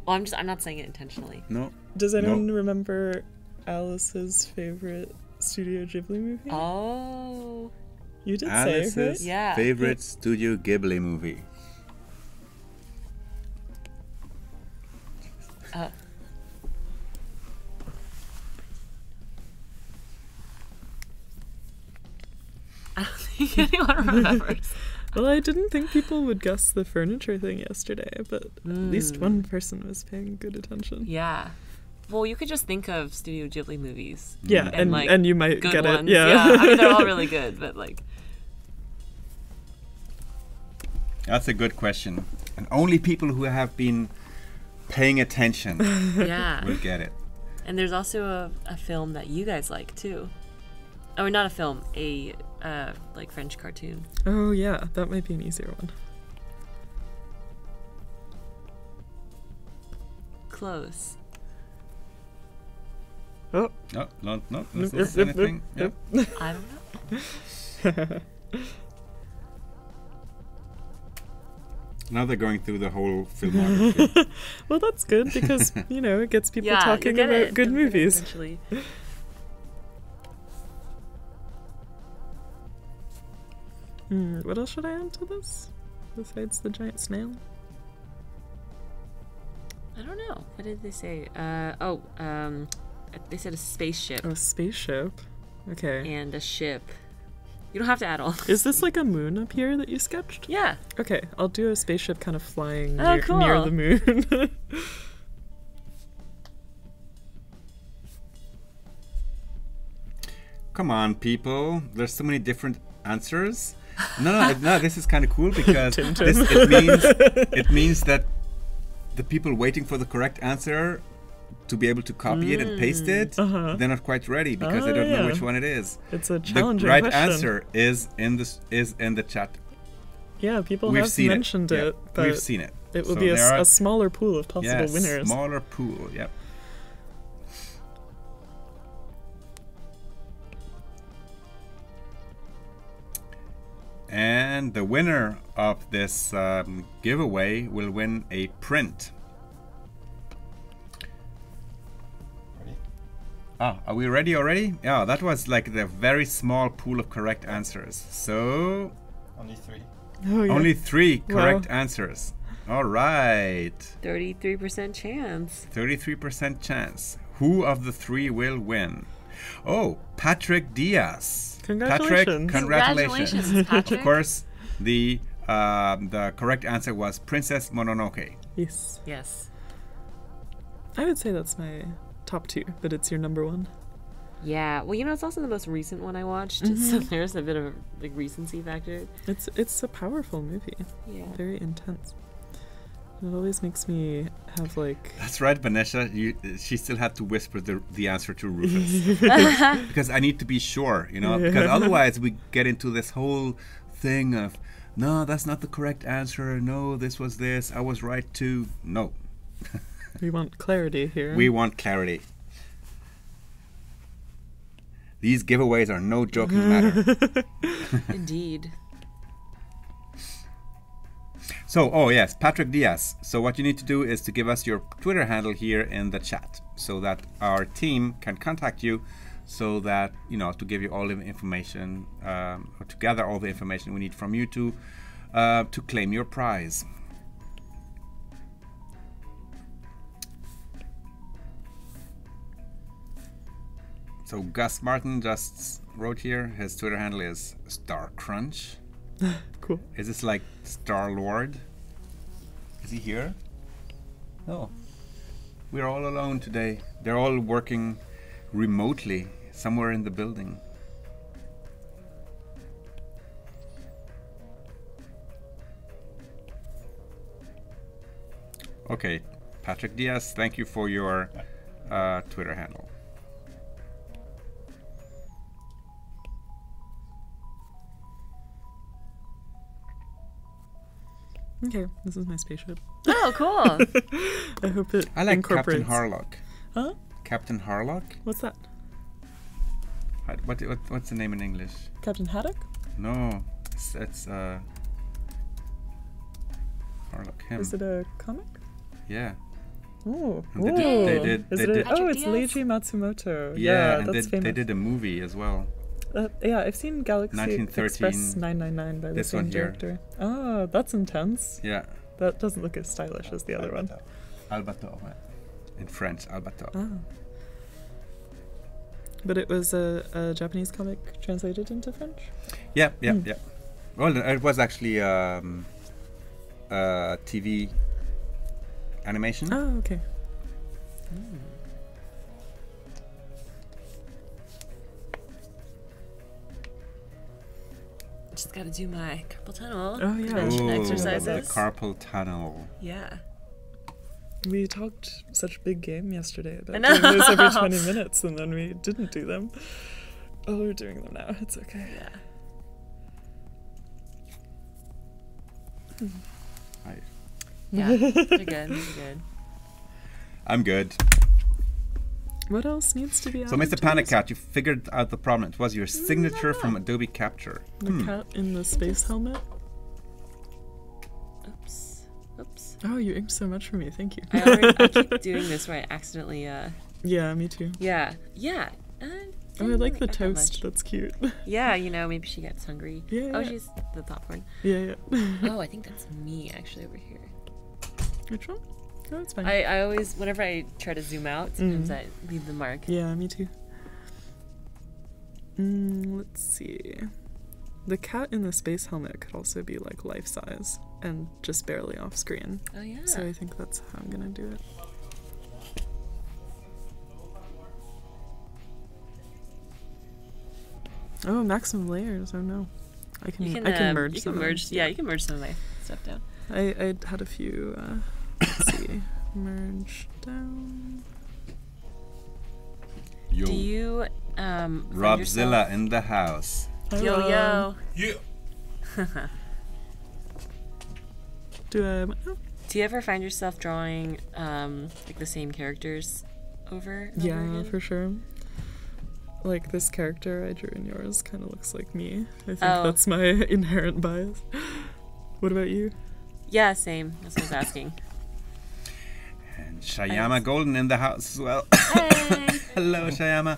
Well, I'm not saying it intentionally.
No.
Does anyone remember Alice's favorite Studio Ghibli movie?
Oh.
You did
Alice's
say it, right?
Yeah.
favorite Studio Ghibli movie.
I don't think anyone remembers.
Well, I didn't think people would guess the furniture thing yesterday, but at least one person was paying good attention.
Yeah. Well, you could just think of Studio Ghibli movies.
Yeah,
And, like,
and you might
Good
get
ones.
it. Yeah.
I mean, they're all really good, but like.
That's a good question. And only people who have been paying attention
Yeah.
will get it.
And there's also a film that you guys like too. Oh, not a film, a like French cartoon.
Oh yeah, that might be an easier one.
Close.
Oh.
No, no, no.
Nope,
This is
yep, yep,
anything.
yep,
Yep.
I don't know.
Now they're going through the whole filmography.
Well, that's good because you know it gets people
Yeah,
talking
you'll get
about
it.
good
You'll get it
movies.
eventually.
What else should I add to this besides the giant snail?
I don't know. What did they say? They said a spaceship
Oh, a spaceship. Okay.
and a ship. You don't have to add all.
Is this like a moon up here that you sketched?
Yeah.
Okay, I'll do a spaceship kind of flying
Oh,
near
cool.
the moon.
Come on, people. There's so many different answers. No, this is kind of cool because it means that the people waiting for the correct answer to be able to copy it and paste it, they're not quite ready because they don't know which one it is.
It's a
The
challenging
right
question.
answer is in the chat.
Yeah, people
We've
have
seen
mentioned
it.
it,
Yeah,
but
we've seen it.
it will
So
be
there are-
a smaller pool of possible
Yes,
winners.
smaller pool. Yep. And the winner of this giveaway will win a print.
Ready?
Ah, are we ready already? Yeah, that was like the very small pool of correct answers. So
Only 3.
Oh, yeah.
only 3
Wow.
correct answers. All right,
33% chance.
33% chance. Who of the 3 will win? Oh, Patrick Diaz. Patrick,
Congratulations.
congratulations.
Patrick.
Of course, the correct answer was Princess Mononoke.
Yes.
Yes.
I would say that's my top 2, but it's your number 1.
Yeah. Well, you know, it's also the most recent one I watched, so there's a bit of like recency factor.
It's a powerful movie.
Yeah.
Very intense. It always makes me have like
That's right, Vanessa. She still had to whisper the answer to Rufus because I need to be sure, you know. Because otherwise, we get into this whole thing of, no, that's not the correct answer. No, this was this. I was right too. No,
we want clarity here.
we want clarity. These giveaways are no joking matter.
Indeed.
So, oh yes, Patrick Diaz. So what you need to do is to give us your Twitter handle here in the chat so that our team can contact you so that, you know, to give you all the information, or to gather all the information we need from you to claim your prize. So Gus Martin just wrote here. His Twitter handle is StarCrunch.
Cool.
Is this like Star-Lord? Is he here? No. We're all alone today. They're all working remotely somewhere in the building. Okay, Patrick Diaz, thank you for your Twitter handle.
Okay, this is my spaceship.
Oh, cool.
I hope it
I like
incorporates.
Captain Harlock.
Huh?
Captain Harlock?
What's that?
What's the name in English?
Captain Haddock?
No, it's Harlock. Him.
Is it a comic?
Yeah.
Oh,
And they did.
Is
They
it
did.
oh, it's
Patrick Diaz?
Leiji Matsumoto.
Yeah, and
that's famous.
they did a movie as well.
Yeah, I've seen Galaxy
1913.
Express 999 by the
This
same
one here.
director. Oh, that's intense.
Yeah.
That doesn't look as stylish as the other one.
Albator. In French, Albator.
Ah. But it was a Japanese comic translated into French?
Yeah. Well, it was actually TV animation.
Oh, okay.
Just gotta do my carpal tunnel
Oh, yeah.
prevention
Ooh,
exercises.
the carpal tunnel.
Yeah.
We talked such big game yesterday
I
about
know.
doing those every 20 minutes, and then we didn't do them. Oh, we're doing them now. It's okay.
Yeah.
Hi.
Yeah. You're good. You're good.
I'm good.
What else needs to be
So,
added
Mr.
to
Panic
this?
Cat, you figured out the problem. It was your signature from Adobe Capture.
The cat in the space helmet?
Oops. Oops.
Oh, you inked so much for me. Thank you.
I keep doing this where I accidentally,
Yeah, me too.
yeah.
Oh, I
didn't
like
really
the
cut that
toast.
much.
That's cute.
Yeah, maybe she gets hungry.
Yeah,
Oh,
yeah.
she's the top one.
Yeah.
Oh, I think that's me actually over here.
Which one? Oh, it's fine.
I always, whenever I try to zoom out, sometimes I leave the mark.
Yeah, me too. Let's see. The cat in the space helmet could also be like life size and just barely off screen.
Oh, yeah.
So I think that's how I'm gonna do it. Oh, maximum layers. Oh no. I can merge
You
some.
can merge, yeah, you can merge some of my stuff down.
I had a few, let's see. Merge down.
Yo.
Do you,
Robzilla in the house.
Yo.
Yeah.
Do I?
Do you ever find yourself drawing, like the same characters over and over
Yeah,
again?
for sure. Like this character I drew in yours kind of looks like me. I think
Oh.
that's my inherent bias. What about you?
Yeah, same. That's what I was asking.
And Shayama Golden in the house as well.
Hey!
Hello, Shayama.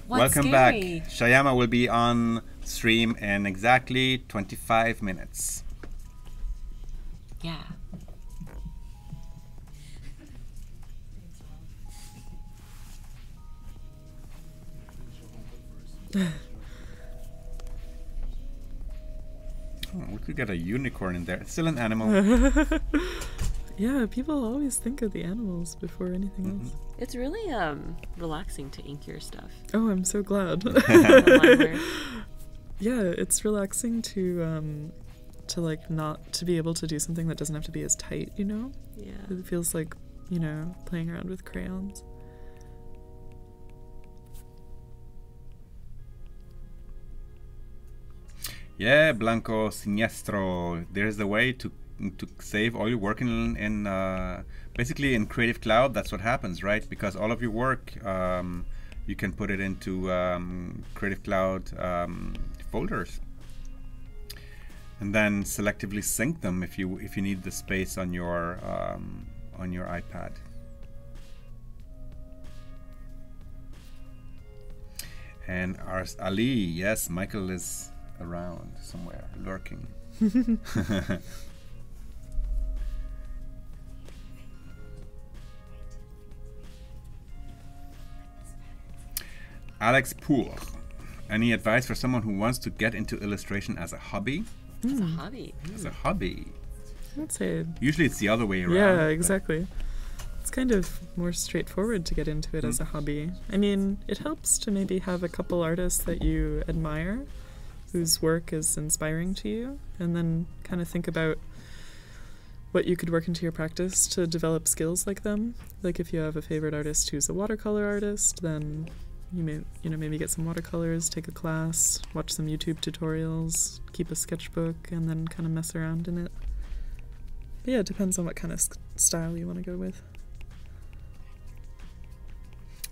What's
Welcome
scary?
back. Shayama will be on stream in exactly 25 minutes.
Yeah.
Oh, we could get a unicorn in there. It's still an animal.
Yeah, people always think of the animals before anything else.
It's really relaxing to ink your stuff.
Oh, I'm so glad.
Liner.
Yeah, it's relaxing to like not to be able to do something that doesn't have to be as tight, you know?
Yeah.
It feels like, playing around with crayons.
Yeah, Blanco Siniestro. There's a way to save all your work in basically in Creative Cloud. That's what happens, right? Because all of your work you can put it into Creative Cloud folders, and then selectively sync them if you need the space on your iPad. And Ars Ali, yes, Michael is around somewhere, lurking. Alex Poole. Any advice for someone who wants to get into illustration as a hobby?
It's a hobby.
As a hobby.
I'd say,
Usually it's the other way around.
yeah,
but-
exactly. It's kind of more straightforward to get into it as a hobby. I mean, it helps to maybe have a couple artists that you admire, whose work is inspiring to you, and then kind of think about what you could work into your practice to develop skills like them. Like if you have a favorite artist who's a watercolor artist, then you may, maybe get some watercolors, take a class, watch some YouTube tutorials, keep a sketchbook, and then kind of mess around in it. But yeah, it depends on what kind of style you want to go with.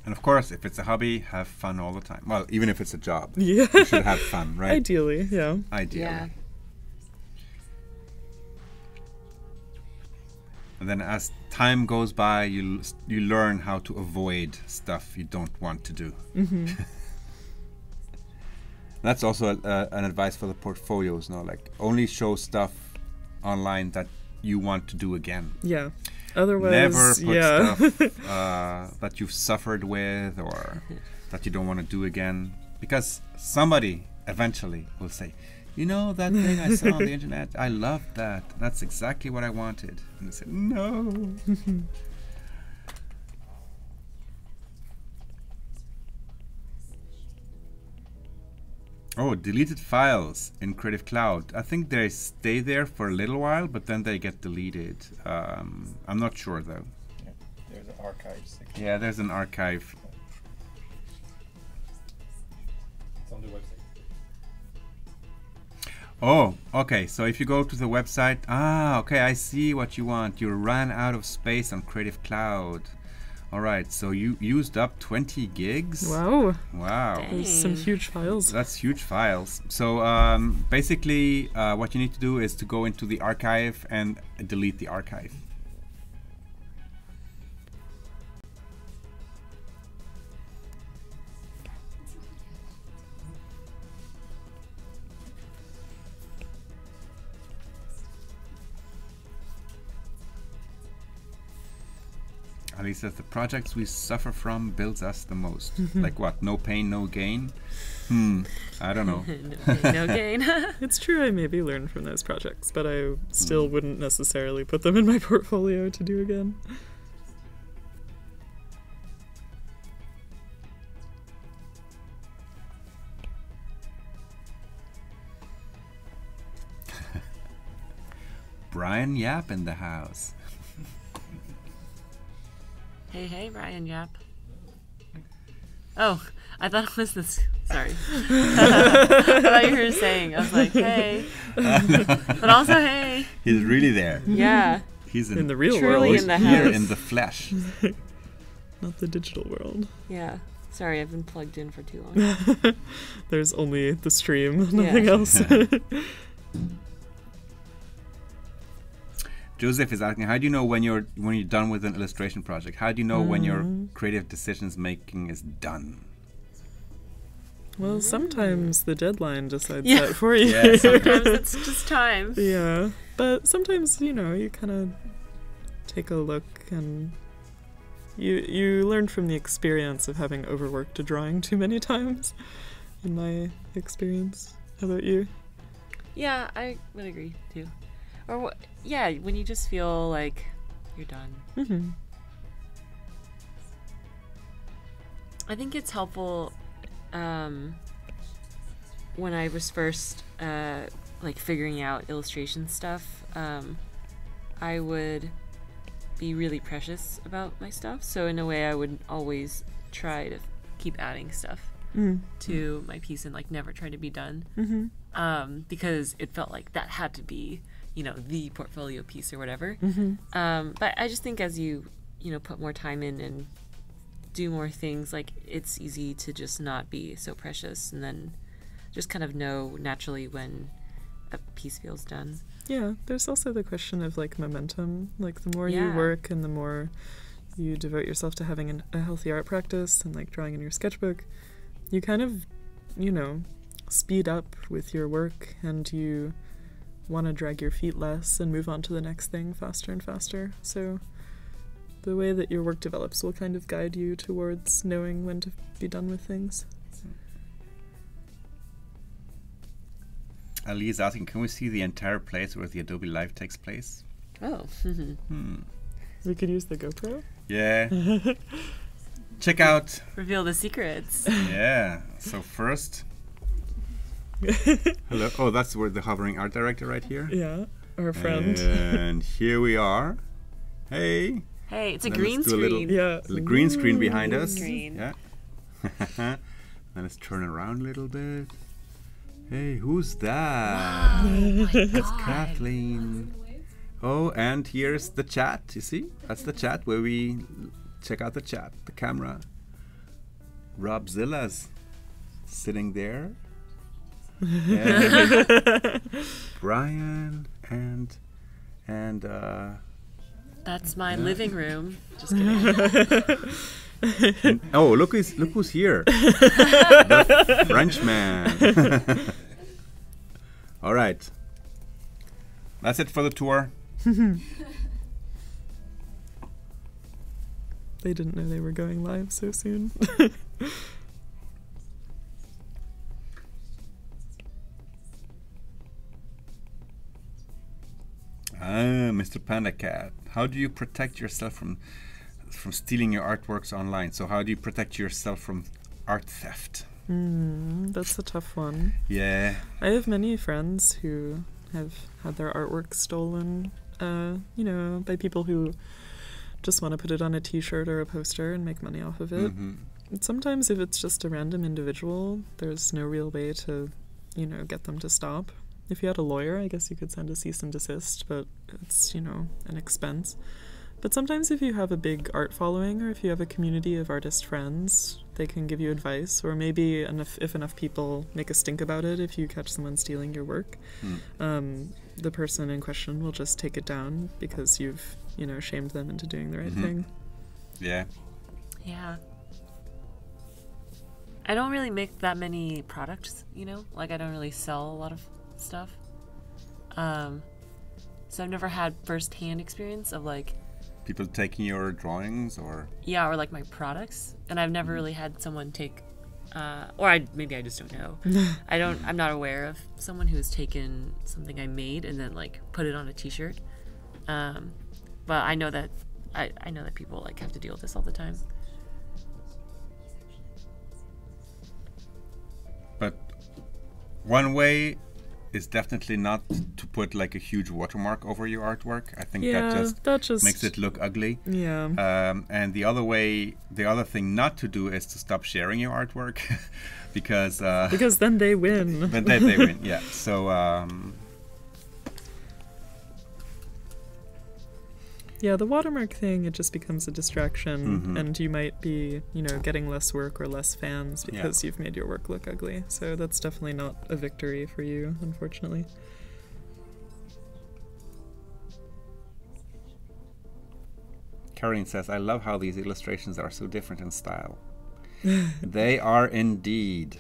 And of course, if it's a hobby, have fun all the time. Well, even if it's a job,
Yeah.
you should have fun, right?
Ideally, yeah.
Ideally.
Yeah.
And then as time goes by, you learn how to avoid stuff you don't want to do.
Mm-hmm.
That's also an advice for the portfolios, no? Like, only show stuff online that you want to do again.
Yeah. Otherwise,
Never put
yeah.
stuff that you've suffered with or that you don't want to do again. Because somebody eventually will say, you know that thing I saw on the internet? I loved that. That's exactly what I wanted. And they say, no. Oh, deleted files in Creative Cloud. I think they stay there for a little while, but then they get deleted. I'm not sure though.
Yeah, there's an archive section.
Yeah, there's an archive.
It's on the website.
Oh, okay. So if you go to the website, okay, I see what you want. You ran out of space on Creative Cloud. All right, so you used up 20 gigs.
Wow.
Wow.
Dang.
There's some huge files.
That's huge files. So basically, what you need to do is to go into the archive and delete the archive. Ali says the projects we suffer from builds us the most. Like what? No pain, no gain? I don't know.
No pain, no gain.
It's true I maybe learned from those projects, but I still wouldn't necessarily put them in my portfolio to do again.
Brian Yap in the house.
Hey, Brian Yap. Oh, I thought it was this. Sorry. I thought you were saying. I was like, hey. But also, hey.
He's really there.
Yeah.
He's
In the real
Truly
world.
in the
here
house.
in the flesh.
Not the digital world.
Yeah. Sorry, I've been plugged in for too long.
There's only the stream,
Yeah.
nothing else.
Joseph is asking, how do you know when you're done with an illustration project? How do you know when your creative decisions making is done?
Well, sometimes the deadline decides
Yeah.
that for you.
Yeah,
Sometimes it's just time.
Yeah, but sometimes, you kind of take a look and you learn from the experience of having overworked a drawing too many times, in my experience. How about you?
Yeah, I would agree too. Or yeah, when you just feel like you're done.
Mm-hmm.
I think it's helpful when I was first like figuring out illustration stuff. I would be really precious about my stuff, so in a way I would always try to keep adding stuff to my piece and like never try to be done. Because it felt like that had to be, the portfolio piece or whatever. But I just think as you put more time in and do more things, like it's easy to just not be so precious and then just kind of know naturally when a piece feels done.
Yeah, there's also the question of like momentum. Like the more you
Yeah.
work and the more you devote yourself to having a healthy art practice and like drawing in your sketchbook, you kind of, speed up with your work and you want to drag your feet less and move on to the next thing faster and faster. So the way that your work develops will kind of guide you towards knowing when to be done with things.
Ali is asking, can we see the entire place where the Adobe Live takes place?
Oh.
We could use the GoPro.
Yeah. Check out.
Reveal the secrets.
Yeah. So first. Hello. Oh, that's where the hovering art director right here.
Yeah, our friend.
And here we are. Hey.
Hey, it's a
Then
green
let's do a little-
screen.
Yeah.
The green screen behind us.
Screen.
Yeah. Then let's turn around a little bit. Hey, who's that?
Oh my
That's
God.
Kathleen. Oh, and here's the chat. You see? That's the chat where we check out the chat, the camera. Rob Zilla's sitting there. And Brian and
That's my living room. Just kidding.
oh, look who's here. The Frenchman. All right. That's it for the tour.
They didn't know they were going live so soon.
Mr. Panda Cat. How do you protect yourself from stealing your artworks online? So how do you protect yourself from art theft?
That's a tough one.
Yeah.
I have many friends who have had their artwork stolen, by people who just want to put it on a t-shirt or a poster and make money off of it.
Mm-hmm.
And sometimes if it's just a random individual, there's no real way to, get them to stop. If you had a lawyer, I guess you could send a cease and desist, but it's, an expense. But sometimes if you have a big art following or if you have a community of artist friends, they can give you advice, or maybe if enough people make a stink about it, if you catch someone stealing your work, the person in question will just take it down because you've, shamed them into doing the right thing.
Yeah.
Yeah. I don't really make that many products, Like, I don't really sell a lot of stuff. So I've never had first-hand experience of, like...
People taking your drawings or...
Yeah, or, like, my products. And I've never really had someone take... maybe I just don't know. I'm not aware of someone who has taken something I made and then, like, put it on a t-shirt. But I know that I know that people, like, have to deal with this all the time.
But one way is definitely not to put like a huge watermark over your artwork. I think that just makes it look ugly.
Yeah.
And the other thing not to do is to stop sharing your artwork because
then they win.
Then they win. Yeah. So
yeah, the watermark thing, it just becomes a distraction, and you might be, getting less work or less fans because you've made your work look ugly. So that's definitely not a victory for you, unfortunately.
Caroline says, I love how these illustrations are so different in style. They are indeed.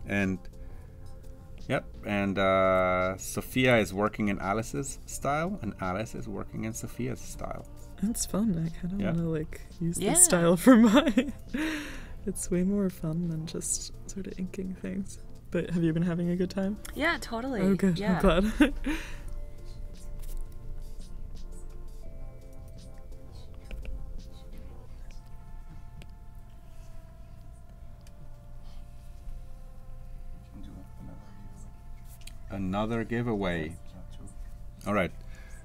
And yep, and Sophia is working in Alice's style, and Alice is working in Sophia's style.
It's fun. I kind of want to use
Yeah.
this style for mine. It's way more fun than just sort of inking things. But have you been having a good time?
Yeah, totally.
Oh, good.
Yeah.
I'm glad.
Another giveaway. All right.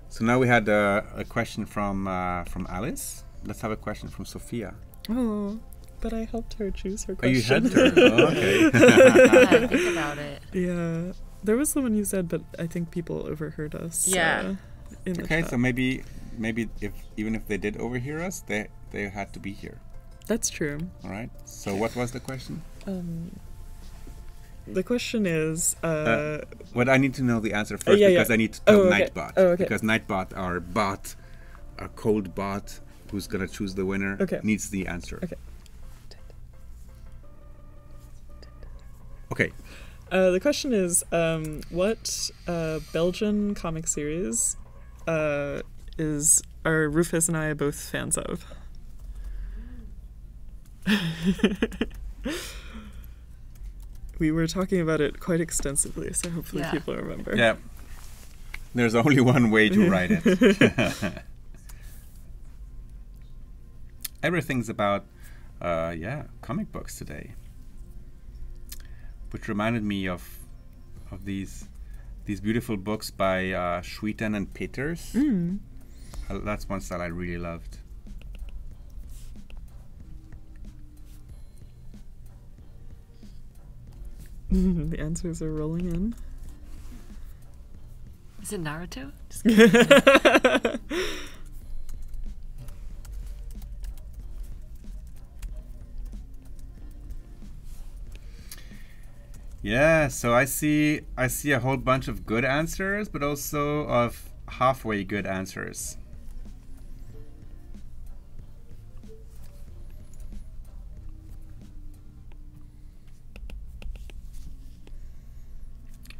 So now we had a question from Alice. Let's have a question from Sophia.
Oh, but I helped her choose her
Oh, you
question.
helped her. Oh, okay.
Yeah, think about it.
Yeah. There was the one you said, but I think people overheard us.
Yeah.
In the
Okay,
chat.
so maybe even if they did overhear us, they had to be here.
That's true.
All right. So what was the question?
The question is...
Well, I need to know the answer first because I need to tell Nightbot.
Oh, okay.
Because Nightbot, our cold bot, who's gonna choose the winner, needs the answer.
Okay.
Okay.
The question is, what Belgian comic series is are Rufus and I both fans of. We were talking about it quite extensively, so hopefully
Yeah.
people remember.
Yeah. There's only one way to write it. Everything's about, comic books today. Which reminded me of these beautiful books by Schweten and Peters. That's one style I really loved.
The answers are rolling in.
Is it Naruto?
Yeah, so I see a whole bunch of good answers, but also of halfway good answers.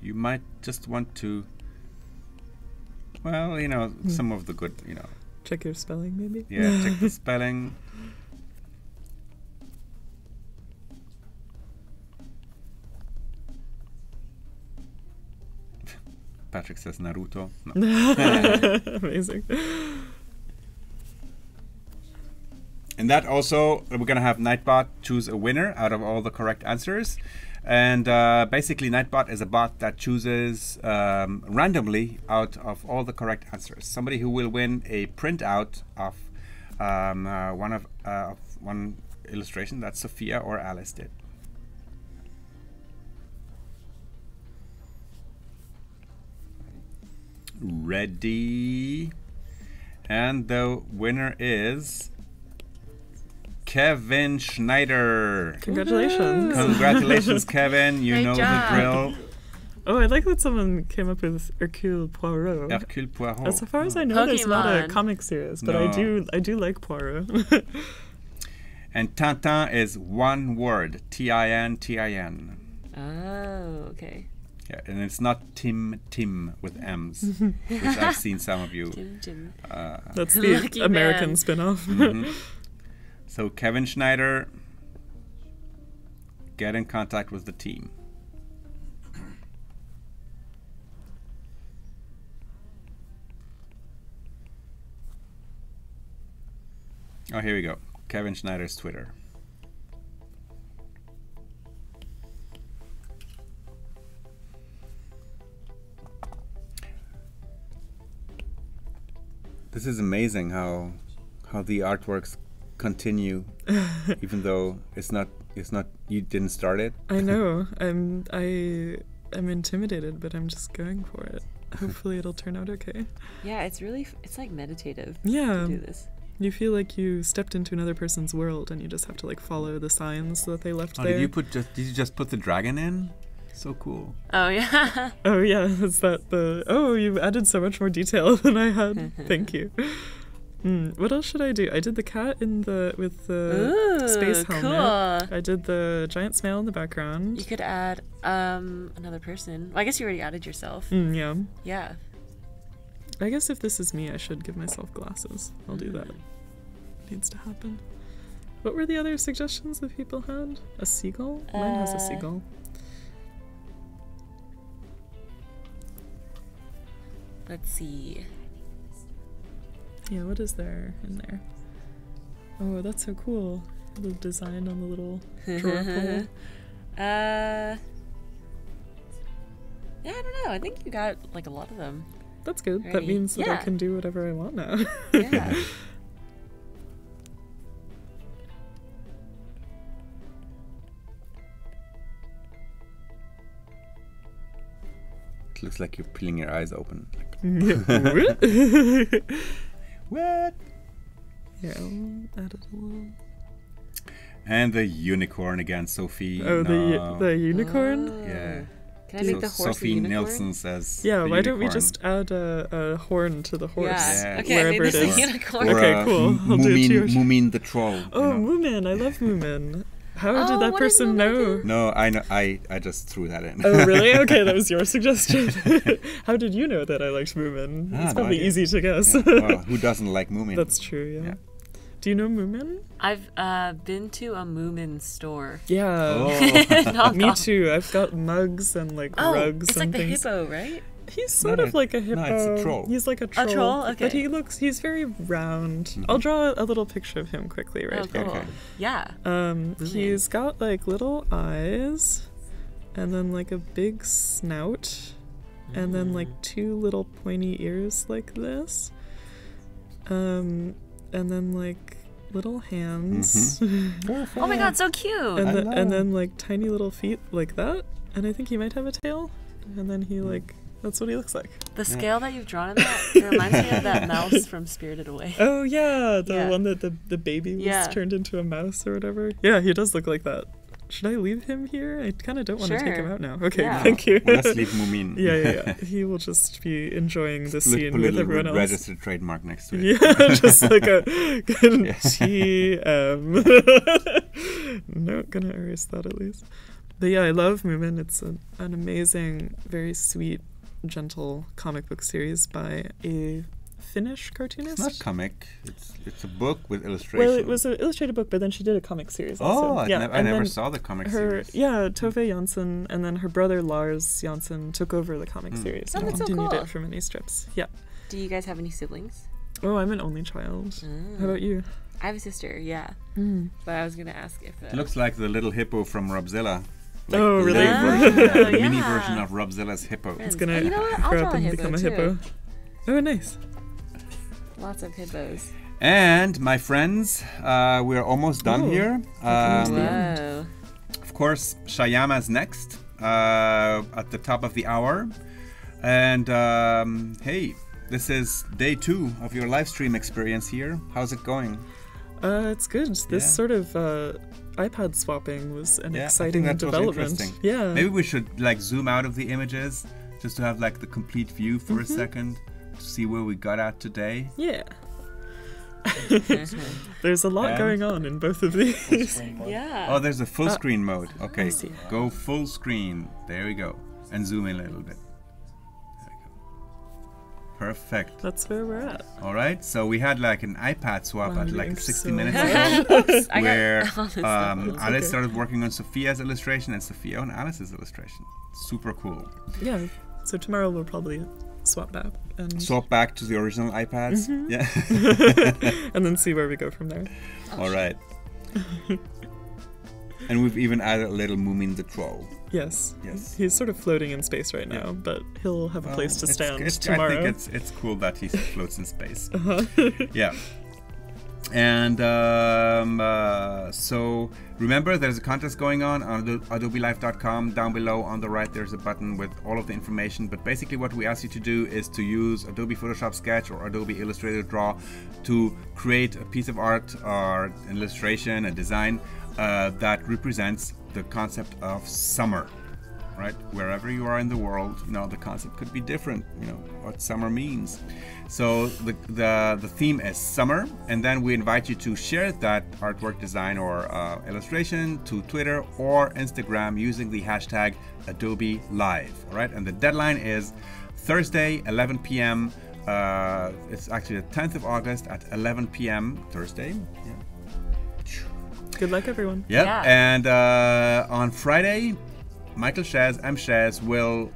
You might just want to, well, some of the good,
Check your spelling, maybe?
yeah, check the spelling. Patrick says Naruto. No.
Amazing.
And that also, we're going to have Nightbot choose a winner out of all the correct answers. And basically, Nightbot is a bot that chooses randomly out of all the correct answers. Somebody who will win a printout of one illustration that Sophia or Alice did. Ready? And the winner is Kevin Schneider.
Congratulations.
Congratulations, Kevin. You
Great
know
job.
the drill.
Oh, I like that someone came up with Hercule Poirot.
Hercule Poirot.
As far as I know, there's not a
Pokemon.
comic series, but
No.
I do like Poirot.
And Tintin is one word. T-I-N-T-I-N.
Oh, okay.
Yeah, and it's not Tim with M's, which I've seen some of you.
Jim.
That's the
Lucky
American
man.
spin-off.
Mhm. So Kevin Schneider, get in contact with the team. Oh, here we go. Kevin Schneider's Twitter. This is amazing how the artworks continue, even though it's not you didn't start it.
I know. I'm intimidated, but I'm just going for it. Hopefully it'll turn out okay.
Yeah, it's really, it's like meditative
Yeah.
to do this.
You feel like you stepped into another person's world and you just have to like follow the signs that they left
Oh,
there.
did you just put the dragon in? So cool.
Oh, yeah.
Oh yeah, is that the... Oh, you've added so much more detail than I had. Thank you. What else should I do? I did the cat with the
Ooh,
space helmet.
cool.
I did the giant snail in the background.
You could add another person. Well, I guess you already added yourself.
Yeah.
Yeah.
I guess if this is me, I should give myself glasses. I'll do that. Needs to happen. What were the other suggestions that people had? A seagull? Mine has a seagull.
Let's see.
Yeah, what is there in there? Oh, that's so cool. The design on the little drawer pull.
Yeah, I don't know. I think you got like a lot of them.
That's good. That
Ready.
means that I
Yeah.
can do whatever I want now.
Yeah.
It looks like you're peeling your eyes open. What?
Yeah, I'll add it a little.
And the unicorn again, Sophie.
Oh,
no.
the unicorn?
Oh.
Yeah.
Can I make the horse
Sophie
a unicorn?
Nilsson says.
Yeah,
the
why don't we
unicorn.
just add a horn to the horse?
Yeah.
Yeah.
Okay, I made
Wherever
this
it
a
is.
unicorn.
Or
Okay, cool. I'll do it to
Moomin,
yours.
Moomin the troll.
Oh,
you know.
Moomin. I love Moomin. How
Oh,
did that
what did
person
Moomin
know?
do?
No, I know. I just threw that in.
Oh, really? Okay, that was your suggestion. How did you know that I liked Moomin?
Ah,
It's
no
probably
idea.
easy to guess.
Yeah. Well, who doesn't like Moomin?
That's true, yeah.
Yeah.
Do you know Moomin?
I've been to a Moomin store.
Yeah.
Oh.
Knock
Me
off.
too. I've got mugs and like
Oh,
rugs
it's
and
like the
things.
hippo, right?
He's sort
No,
of like a hippo.
no, it's a troll.
He's like a troll.
troll?
But
Okay.
he's very round. I'll draw a little picture of him quickly right
Oh,
here.
cool.
Okay.
Yeah.
He's got like little eyes and then like a big snout and then like two little pointy ears like this. And then like little hands.
Oh my god, so cute.
And then like tiny little feet like that. And I think he might have a tail. And then he like that's what he looks like.
The scale that you've drawn in that it reminds me of that mouse from Spirited Away.
Oh yeah, the
Yeah.
one that the baby was
Yeah.
turned into a mouse or whatever. Yeah, he does look like that. Should I leave him here? I kind of don't want to take
Sure.
him out now. Okay,
Yeah.
thank you.
Well, let's leave Moomin.
Yeah. He will just be enjoying the
Put
scene
a
with
little
everyone else.
registered trademark next to it.
Yeah, just like a TM. No, gonna erase that at least. But yeah, I love Moomin. It's an amazing, very sweet, gentle comic book series by a Finnish cartoonist.
It's not comic. It's a book with illustration.
Well, it was an illustrated book, but then she did a comic series also.
Oh, I
and
never
then
saw the comic
her,
series.
yeah, Tove Jansson, and then her brother Lars Jansson took over the comic series
Oh,
and
that's so
continued
cool.
it for many strips. Yeah.
Do you guys have any siblings?
Oh, I'm an only child. How about you?
I have a sister, yeah. But I was gonna ask if
It looks like the little hippo from Robzilla. Like
Oh,
the
really?
little version, the mini
Yeah.
version of Robzilla's hippo.
It's gonna
You know what? I'll
grow
draw
up
a
and
hippo
become a
too.
hippo. Oh, nice.
Lots of hippos.
And my friends, we're almost done
Oh,
here.
Whoa.
Of course, Shyama's next at the top of the hour. And hey, this is day 2 of your live stream experience here. How's it going?
It's good. This
Yeah.
sort of iPad swapping was an
Yeah, I
exciting
think that was
development.
interesting.
Yeah.
Maybe we should like zoom out of the images just to have like the complete view for a second to see where we got at today.
Yeah. There's a lot
And-
going on in both of these.
Yeah.
Oh, there's a full screen mode. Okay,
see.
go full screen. There we go. And zoom in a little bit. There we go. Perfect.
That's where we're at.
All right. So we had like an iPad swap
Wow,
at
you're
like
doing
60
so
minutes
well.
ago,
Oops, I got
where
all this stuff.
That's
Alice
okay.
started working on Sophia's illustration and Sophia on Alice's illustration. Super cool.
Yeah. So tomorrow we'll probably swap back and
Swap back to the original iPads. Yeah.
and then see where we go from there.
All right. And we've even added a little Moomin the Troll.
Yes.
Yes.
He's sort of floating in space right now, but he'll have a place to
Well,
stand tomorrow.
I think it's cool that he floats in space.
Uh-huh.
Yeah. And so remember, there's a contest going on AdobeLive.com. Down below on the right, there's a button with all of the information. But basically what we ask you to do is to use Adobe Photoshop Sketch or Adobe Illustrator Draw to create a piece of art or an illustration, a design that represents the concept of summer. Right? Wherever you are in the world, you know, the concept could be different, you know, what summer means. So the theme is summer, and then we invite you to share that artwork, design, or illustration to Twitter or Instagram using the hashtag Adobe Live. All right? And the deadline is Thursday, 11 p.m. It's actually the 10th of August at 11 p.m. Thursday. Yeah.
Good luck, everyone.
Yep.
Yeah.
And on Friday, Michael Shez, M. Shez, will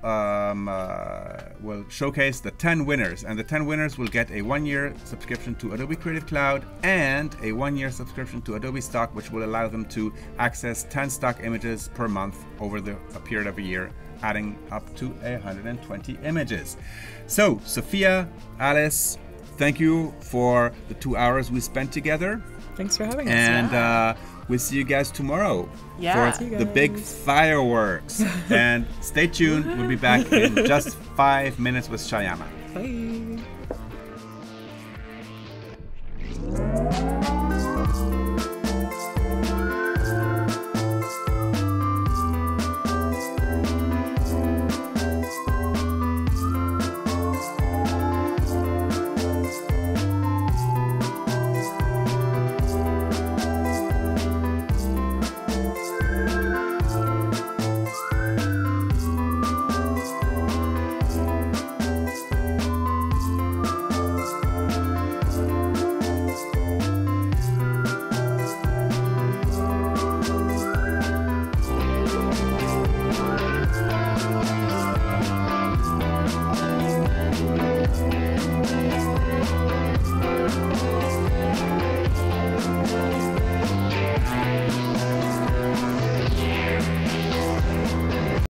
showcase the 10 winners, and the 10 winners will get a 1-year subscription to Adobe Creative Cloud and a 1-year subscription to Adobe Stock, which will allow them to access 10 stock images per month over a period of a year, adding up to 120 images. So, Sophia, Alice, thank you for the 2 hours we spent together.
Thanks for having us.
And we'll see you guys tomorrow
Yeah.
for
See you
the big
guys.
fireworks. And stay tuned. We'll be back in just 5 minutes with Shyama.
Bye.